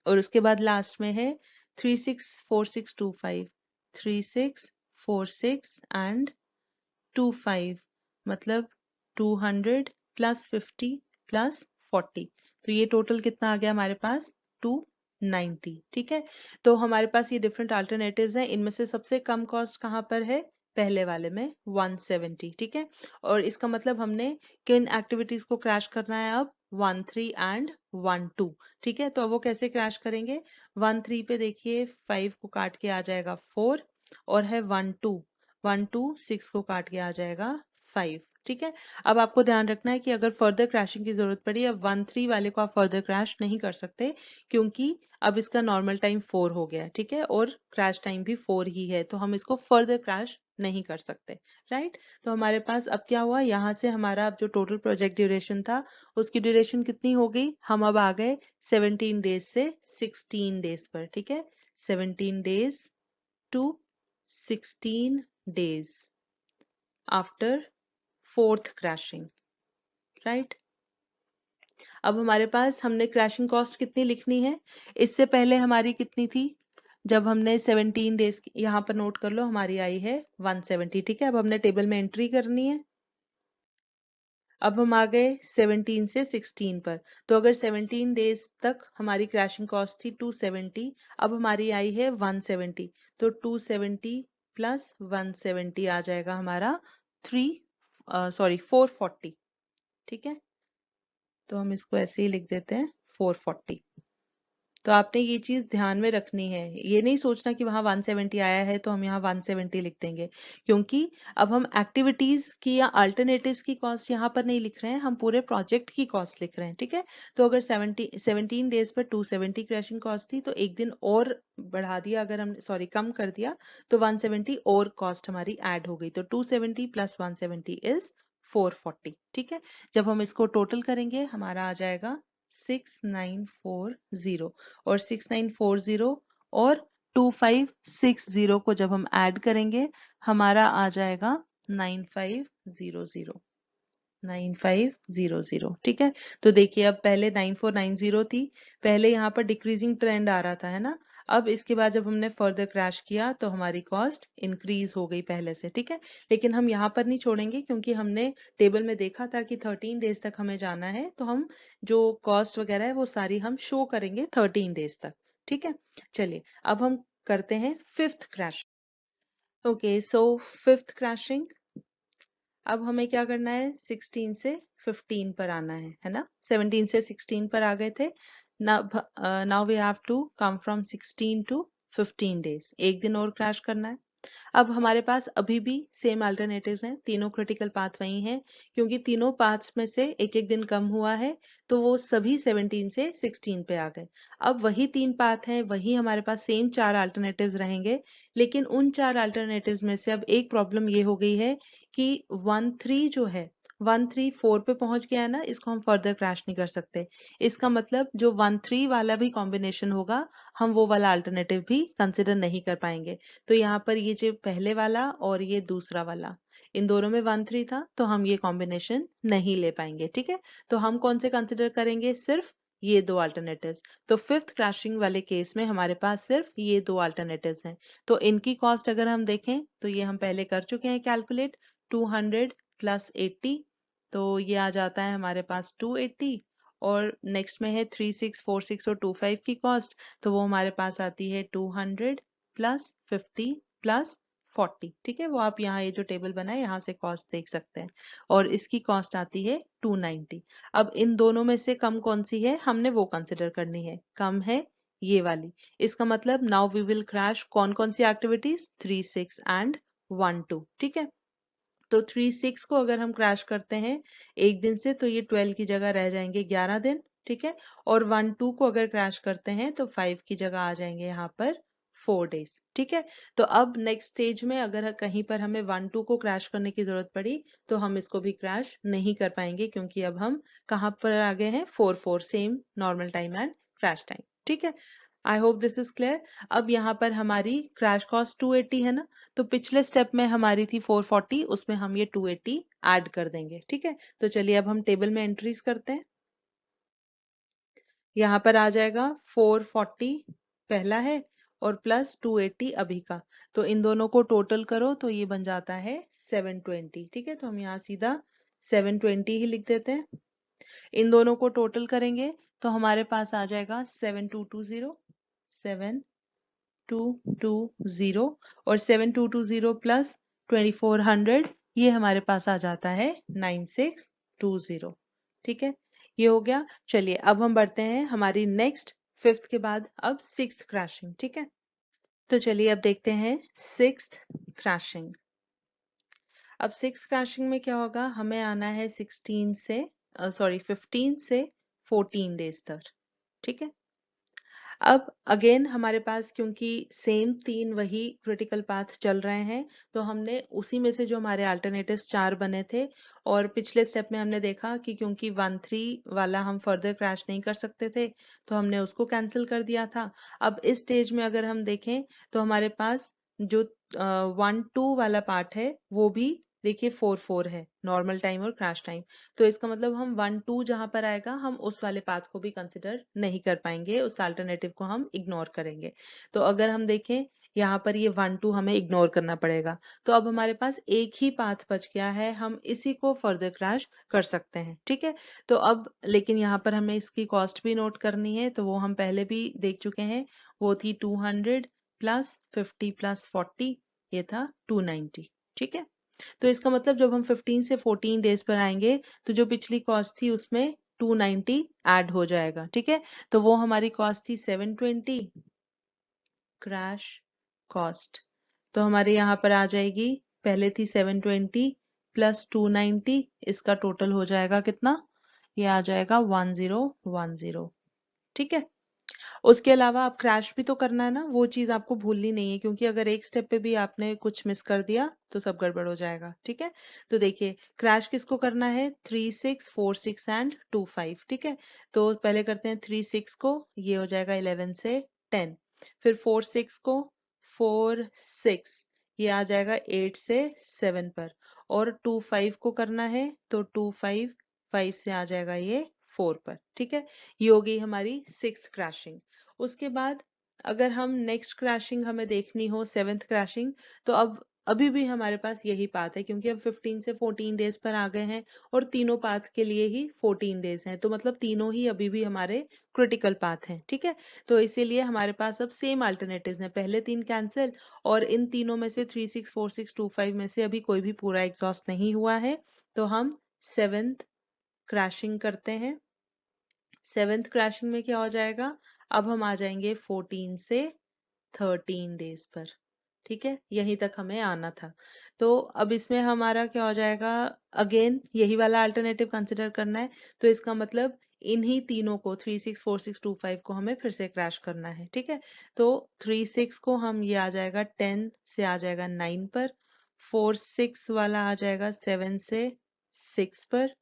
और उसके बाद लास्ट में है 364625, 3646 एंड 25, मतलब 200 प्लस 50 प्लस 40, तो ये टोटल कितना आ गया हमारे पास? 290, ठीक है। तो हमारे पास ये डिफरेंट अल्टरनेटिव्स हैं, इनमें से सबसे कम कॉस्ट कहाँ पर है? पहले वाले में 170, ठीक है। और इसका मतलब हमने किन एक्टिविटीज को क्रैश करना है अब? 13 एंड 12, ठीक है। तो अब वो कैसे क्रैश करेंगे? 13 पे देखिए 5 को काट के आ जाएगा 4, और है 12 6 को काट के आ जाएगा 5, ठीक है। अब आपको ध्यान रखना है कि अगर फर्दर क्रैशिंग की जरूरत पड़ी, अब 13 वाले को आप फर्दर क्रैश नहीं कर सकते, क्योंकि अब इसका नॉर्मल टाइम 4 हो गया है, ठीक है, और क्रैश टाइम भी 4 ही है, तो हम इसको फर्दर क्रैश नहीं कर सकते, राइट। तो हमारे पास अब क्या हुआ, यहाँ से हमारा अब जो टोटल प्रोजेक्ट ड्यूरेशन था उसकी ड्यूरेशन कितनी हो गई? हम अब आ गए 17 डेज से 16 डेज पर, ठीक है। 17 days to 16 days after fourth crashing, right? अब हमारे पास हमने क्रैशिंग कॉस्ट कितनी लिखनी है? इससे पहले हमारी कितनी थी? जब हमने 17 डेज यहाँ पर नोट कर लो, हमारी आई है 170। ठीक है, अब हमने टेबल में एंट्री करनी है। अब हम आ गए 17 से 16 पर। तो अगर 17 डेज तक हमारी क्रैशिंग कॉस्ट थी 270, अब हमारी आई है 170। तो 270 प्लस 170 आ जाएगा हमारा 440। ठीक है, तो हम इसको ऐसे ही लिख देते हैं 440। तो आपने ये चीज ध्यान में रखनी है, ये नहीं सोचना कि वहां 170 आया है तो हम यहाँ 170 लिख देंगे, क्योंकि अब हम एक्टिविटीज की या अल्टरनेटिव्स की कॉस्ट यहाँ पर नहीं लिख रहे हैं, हम पूरे प्रोजेक्ट की कॉस्ट लिख रहे हैं। ठीक है, तो अगर 17 डेज पर 270 क्रैशिंग कॉस्ट थी, तो एक दिन और बढ़ा दिया, अगर हम कम कर दिया, तो 170 और कॉस्ट हमारी ऐड हो गई। तो 270 प्लस 170 इज 440। ठीक है, जब हम इसको टोटल करेंगे हमारा आ जाएगा 6940, और 6940 और 2560 को जब हम ऐड करेंगे हमारा आ जाएगा 9500। 9500। ठीक है, तो देखिए अब पहले 9490 थी, पहले यहाँ पर डिक्रीजिंग ट्रेंड आ रहा था, है ना। अब इसके बाद जब हमने फर्दर क्रैश किया तो हमारी कॉस्ट इंक्रीज हो गई पहले से। ठीक है, लेकिन हम यहाँ पर नहीं छोड़ेंगे, क्योंकि हमने टेबल में देखा था कि 13 डेज तक हमें जाना है, तो हम जो कॉस्ट वगैरह है वो सारी हम शो करेंगे 13 डेज तक। ठीक है, चलिए अब हम करते हैं fifth crash. Okay, so fifth crashing, अब हमें क्या करना है, 16 से 15 पर आना है ना। 17 से 16 पर आ गए थे। Now we have to come from 16 to 15 days, एक दिन और क्रैश करना है। अब हमारे पास अभी भी सेम अल्टरनेटिव्स हैं, तीनों क्रिटिकल पाथ वही हैं, क्योंकि तीनों पाथ्स में से एक एक दिन कम हुआ है, तो वो सभी 17 से 16 पे आ गए। अब वही तीन पाथ हैं, वही हमारे पास सेम चार अल्टरनेटिव्स रहेंगे, लेकिन उन चार अल्टरनेटिव्स में से अब एक प्रॉब्लम ये हो गई है कि 13 जो है, 134 पे पहुंच गया है ना, इसको हम फर्दर क्रैश नहीं कर सकते। इसका मतलब जो 13 वाला भी कॉम्बिनेशन होगा, हम वो वाला अल्टरनेटिव भी कंसिडर नहीं कर पाएंगे। तो यहाँ पर ये जो पहले वाला और ये दूसरा वाला, इन दोनों में 13 था, तो हम ये कॉम्बिनेशन नहीं ले पाएंगे। ठीक है, तो हम कौन से कंसिडर करेंगे, सिर्फ ये दो अल्टरनेटिव्स। तो फिफ्थ क्रैशिंग वाले केस में हमारे पास सिर्फ ये दो अल्टरनेटिव्स हैं। तो इनकी कॉस्ट अगर हम देखें तो ये हम पहले कर चुके हैं कैलकुलेट, 200 प्लस 80, तो ये आ जाता है हमारे पास 280। और नेक्स्ट में है 3646 और 25 की कॉस्ट, तो वो हमारे पास आती है 200 प्लस 50 प्लस 40। ठीक है, वो आप यहाँ ये जो टेबल बना है यहाँ से कॉस्ट देख सकते हैं, और इसकी कॉस्ट आती है 290। अब इन दोनों में से कम कौन सी है, हमने वो कंसिडर करनी है, कम है ये वाली। इसका मतलब नाउ वी विल क्रैश कौन कौन सी एक्टिविटीज, 3 6 एंड 1 2। ठीक है, तो 3 6 को अगर हम क्रैश करते हैं एक दिन से, तो ये 12 की जगह रह जाएंगे 11 दिन। ठीक है, और 1 2 को अगर क्रैश करते हैं तो 5 की जगह आ जाएंगे यहाँ पर 4 डेज। ठीक है, तो अब नेक्स्ट स्टेज में अगर कहीं पर हमें 1 2 को क्रैश करने की जरूरत पड़ी, तो हम इसको भी क्रैश नहीं कर पाएंगे, क्योंकि अब हम कहाँ पर आ गए हैं, 4 4, same normal time and crash time. ठीक है, I hope this is clear. अब यहाँ पर हमारी क्रैश कॉस्ट 280 है ना, तो पिछले स्टेप में हमारी थी 440, उसमें हम ये 280 ऐड कर देंगे। ठीक है, तो चलिए अब हम टेबल में एंट्रीज करते हैं। यहाँ पर आ जाएगा 440 पहला है, और प्लस 280 अभी का, तो इन दोनों को टोटल करो तो ये बन जाता है 720। ठीक है, तो हम यहाँ सीधा 720 ही लिख देते हैं। इन दोनों को टोटल करेंगे तो हमारे पास आ जाएगा 7220, 7220, और 7220 प्लस 2400, ये हमारे पास आ जाता है 9620। ठीक है, ये हो गया। चलिए अब हम बढ़ते हैं हमारी नेक्स्ट, फिफ्थ के बाद अब सिक्स्थ क्रैशिंग। ठीक है, तो चलिए अब देखते हैं सिक्स्थ क्रैशिंग। अब सिक्स्थ क्रैशिंग में क्या होगा, हमें आना है 15 से 14 डेज तक। ठीक है, अब अगेन हमारे पास क्योंकि सेम तीन वही क्रिटिकल पाथ चल रहे हैं, तो हमने उसी में से जो हमारे अल्टरनेटिव्स चार बने थे, और पिछले स्टेप में हमने देखा कि क्योंकि 13 वाला हम फर्दर क्रैश नहीं कर सकते थे, तो हमने उसको कैंसिल कर दिया था। अब इस स्टेज में अगर हम देखें तो हमारे पास जो 1 2 वाला पार्ट है वो भी देखिए 4 है नॉर्मल टाइम और क्रैश टाइम। तो इसका मतलब हम 1 2 जहां पर आएगा हम उस वाले पाथ को भी कंसिडर नहीं कर पाएंगे, उस अल्टरनेटिव को हम इग्नोर करेंगे। तो अगर हम देखें यहाँ पर ये 1 2 हमें इग्नोर करना पड़ेगा। तो अब हमारे पास एक ही पाथ बच गया है, हम इसी को फर्दर क्रैश कर सकते हैं। ठीक है, तो अब लेकिन यहाँ पर हमें इसकी कॉस्ट भी नोट करनी है, तो वो हम पहले भी देख चुके हैं। वो थी 200 प्लस 50 प्लस 40, ये था 290। ठीक है, तो इसका मतलब जब हम 15 से 14 डेज पर आएंगे तो जो पिछली कॉस्ट थी उसमें 290 ऐड हो जाएगा। ठीक है, तो वो हमारी कॉस्ट थी 720 क्रैश कॉस्ट। तो हमारे यहाँ पर आ जाएगी, पहले थी 720 प्लस 290, इसका टोटल हो जाएगा कितना, ये आ जाएगा 1010। ठीक है, उसके अलावा आप क्रैश भी तो करना है ना, वो चीज आपको भूलनी नहीं है, क्योंकि अगर एक स्टेप पे भी आपने कुछ मिस कर दिया तो सब गड़बड़ हो जाएगा। ठीक है, तो देखिए क्रैश किसको करना है, 3 6 4 6 एंड 2 5। ठीक है, तो पहले करते हैं 3 6 को, ये हो जाएगा 11 से 10। फिर 4 6 को, 4 6 ये आ जाएगा 8 से 7 पर। और 2 5 को करना है तो 2 5 5 से आ जाएगा ये 4 पर। ठीक है, ये हो गई हमारी 6th क्रैशिंग। उसके बाद अगर हम नेक्स्ट क्रैशिंग हमें देखनी हो, 7th क्रैशिंग, तो अब अभी भी हमारे पास यही पाथ है, क्योंकि हम 15 से 14 डेज पर आ गए हैं और तीनों पाथ के लिए ही 14 डेज हैं, तो मतलब तीनों ही अभी भी हमारे क्रिटिकल पाथ हैं। ठीक है, तो इसीलिए हमारे पास अब सेम अल्टरनेटिव्स हैं, पहले तीन कैंसिल, और इन तीनों में से 3 6 4 6 2 5 में से अभी कोई भी पूरा एग्जॉस्ट नहीं हुआ है, तो हम 7th क्रैशिंग करते हैं। 7th क्रैशिंग में क्या हो जाएगा, अब हम आ जाएंगे 14 से 13 डेज पर। ठीक है, यहीं तक हमें आना था। तो अब इसमें हमारा क्या हो जाएगा, अगेन यही वाला अल्टरनेटिव कंसिडर करना है, तो इसका मतलब इन्हीं तीनों को 3 6 4 6 2 5 को हमें फिर से क्रैश करना है। ठीक है, तो 3 6 को हम, ये आ जाएगा 10 से आ जाएगा 9 पर, 4 6 वाला आ जाएगा 7 से 6 पर,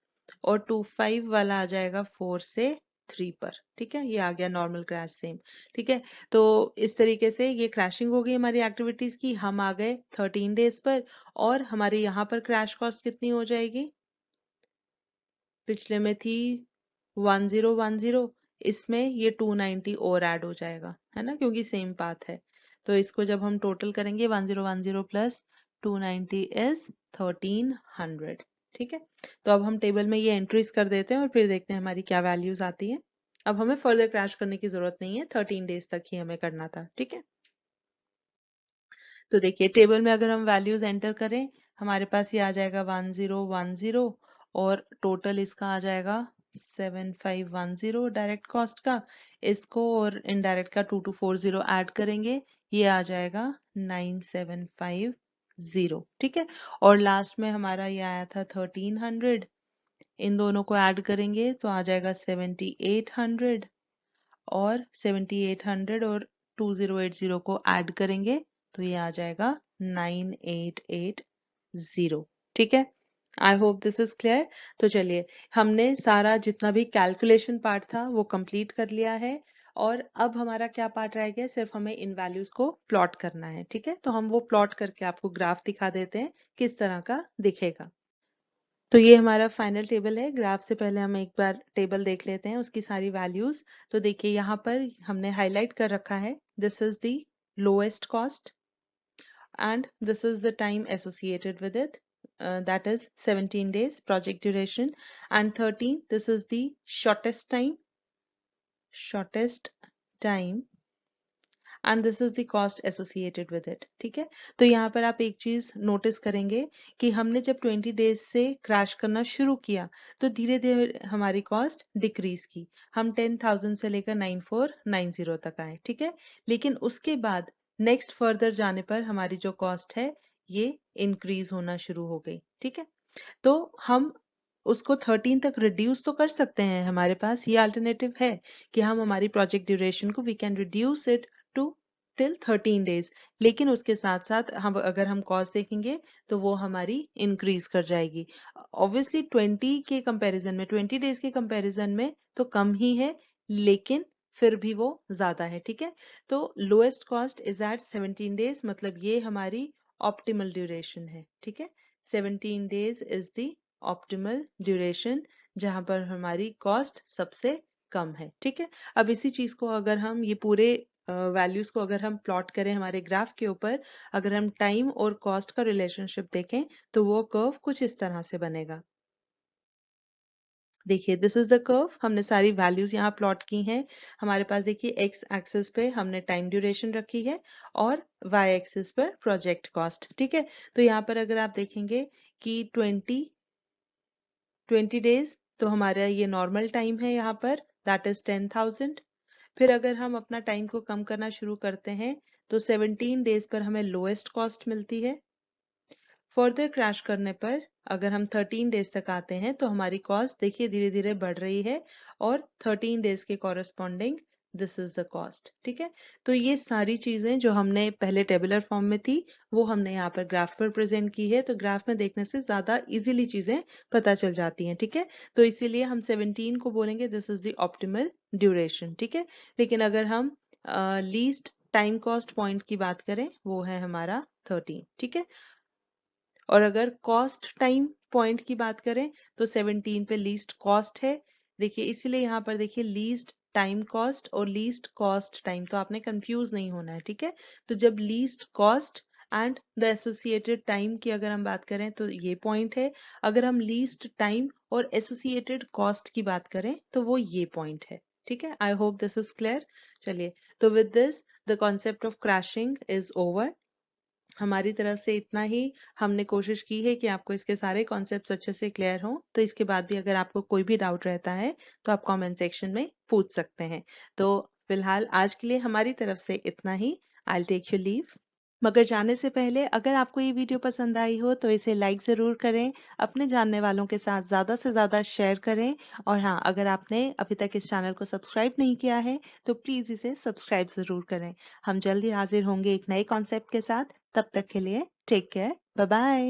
और 2 5 वाला आ जाएगा 4 से 3 पर। ठीक है, ये आ गया नॉर्मल क्रैश सेम। ठीक है, तो इस तरीके से ये क्रैशिंग हो गई हमारी एक्टिविटीज की, हम आ गए 13 डेज पर, और हमारे यहाँ पर क्रैश कॉस्ट कितनी हो जाएगी, पिछले में थी 1010, इसमें ये 290 और ऐड हो जाएगा, है ना, क्योंकि सेम पाथ है। तो इसको जब हम टोटल करेंगे 1010 प्लस 290 इज 1300। ठीक है, तो अब हम टेबल में ये एंट्रीज कर देते हैं और फिर देखते हैं हमारी क्या वैल्यूज आती हैं। अब हमें फर्दर क्रैश करने की जरूरत नहीं है, 13 डेज तक ही हमें करना था। ठीक है, तो देखिए टेबल में अगर हम वैल्यूज एंटर करें, हमारे पास ये आ जाएगा 1010, और टोटल इसका आ जाएगा 7510 डायरेक्ट कॉस्ट का। इसको और इनडायरेक्ट का 2240 ऐड करेंगे, ये आ जाएगा 9750। ठीक है, और लास्ट में हमारा ये आया था 1300, इन दोनों को ऐड करेंगे तो आ जाएगा 7800, और 7800 और 2080 को ऐड करेंगे तो ये आ जाएगा 9880। ठीक है, I hope this is clear. तो चलिए, हमने सारा जितना भी कैलकुलेशन पार्ट था वो कंप्लीट कर लिया है, और अब हमारा क्या पार्ट रह गया, सिर्फ हमें इन वैल्यूज को प्लॉट करना है। ठीक है, तो हम वो प्लॉट करके आपको ग्राफ दिखा देते हैं किस तरह का दिखेगा। तो ये हमारा फाइनल टेबल है। ग्राफ से पहले हम एक बार टेबल देख लेते हैं, उसकी सारी वैल्यूज। तो देखिए यहाँ पर हमने हाईलाइट कर रखा है, this is the lowest cost and this is the time associated with it, that is 17 days project duration, and 13 this is the shortest time, and this is the cost associated with it. ठीक है, तो यहाँ पर आप एक चीज notice करेंगे कि हमने जब 20 डेज से क्रैश करना शुरू किया तो धीरे धीरे हमारी कॉस्ट डिक्रीज की, हम 10,000 से लेकर 9490 तक आए। ठीक है, लेकिन उसके बाद नेक्स्ट फर्दर जाने पर हमारी जो कॉस्ट है ये इंक्रीज होना शुरू हो गई। ठीक है, तो हम उसको 13 तक रिड्यूस तो कर सकते हैं, हमारे पास ये अल्टरनेटिव है कि हम हमारी प्रोजेक्ट ड्यूरेशन को we can reduce it to till 13 days, लेकिन उसके साथ साथ हम अगर हम कॉस्ट देखेंगे तो वो हमारी इंक्रीज कर जाएगी। ऑब्वियसली 20 के कंपैरिजन में, 20 डेज के कंपैरिजन में तो कम ही है, लेकिन फिर भी वो ज्यादा है। ठीक है, तो lowest cost is at 17 days, मतलब ये हमारी ऑप्टिमल ड्यूरेशन है। ठीक है, 17 days is the optimal duration जहां पर हमारी कॉस्ट सबसे कम है। ठीक है, अब इसी चीज को अगर हम ये पूरे वैल्यूज को अगर हम प्लॉट करें हमारे ग्राफ के ऊपर, अगर हम टाइम और कॉस्ट का रिलेशनशिप देखें तो वो कर्व कुछ इस तरह से बनेगा। देखिए दिस इज द कर्व, हमने सारी वैल्यूज यहाँ प्लॉट की हैं। हमारे पास देखिए एक्स एक्सिस पे हमने टाइम ड्यूरेशन रखी है और वाई एक्सिस पर प्रोजेक्ट कॉस्ट। ठीक है, तो यहाँ पर अगर आप देखेंगे कि 20 डेज तो हमारा ये नॉर्मल टाइम है यहाँ पर, दैट इज 10,000। फिर अगर हम अपना टाइम को कम करना शुरू करते हैं तो 17 डेज पर हमें लोएस्ट कॉस्ट मिलती है। फर्दर क्रैश करने पर अगर हम 13 डेज तक आते हैं तो हमारी कॉस्ट देखिए धीरे धीरे बढ़ रही है और 13 डेज के corresponding this is the cost. ठीक है, तो ये सारी चीजें जो हमने पहले टेबुलर फॉर्म में थी वो हमने यहाँ पर ग्राफ पर प्रेजेंट की है, तो ग्राफ में देखने से ज्यादा इजीली चीजें पता चल जाती हैं। ठीक है, तो इसीलिए हम 17 को बोलेंगे this is the optimal duration. ठीक है, लेकिन अगर हम लीस्ट टाइम कॉस्ट पॉइंट की बात करें वो है हमारा 13। ठीक है, और अगर कॉस्ट टाइम पॉइंट की बात करें तो 17 पे लीस्ट कॉस्ट है। देखिए इसीलिए यहाँ पर देखिए लीस्ट टाइम कॉस्ट और लीस्ट कॉस्ट टाइम, तो आपने कंफ्यूज नहीं होना है। ठीक है, तो जब least cost and the associated time की अगर हम बात करें तो ये पॉइंट है, अगर हम लीस्ट टाइम और एसोसिएटेड कॉस्ट की बात करें तो वो ये पॉइंट है। ठीक है, I hope this is clear. चलिए, तो with this the concept of crashing is over. हमारी तरफ से इतना ही। हमने कोशिश की है कि आपको इसके सारे कॉन्सेप्ट्स अच्छे से क्लियर हों। तो इसके बाद भी अगर आपको कोई भी डाउट रहता है तो आप कमेंट सेक्शन में पूछ सकते हैं। तो फिलहाल आज के लिए हमारी तरफ से इतना ही। I take you leave. मगर जाने से पहले अगर आपको ये वीडियो पसंद आई हो तो इसे लाइक ज़रूर करें, अपने जानने वालों के साथ ज़्यादा से ज़्यादा शेयर करें। और हाँ, अगर आपने अभी तक इस चैनल को सब्सक्राइब नहीं किया है तो प्लीज़ इसे सब्सक्राइब ज़रूर करें। हम जल्दी हाजिर होंगे एक नए कॉन्सेप्ट के साथ। तब तक के लिए टेक केयर, बाय बाय।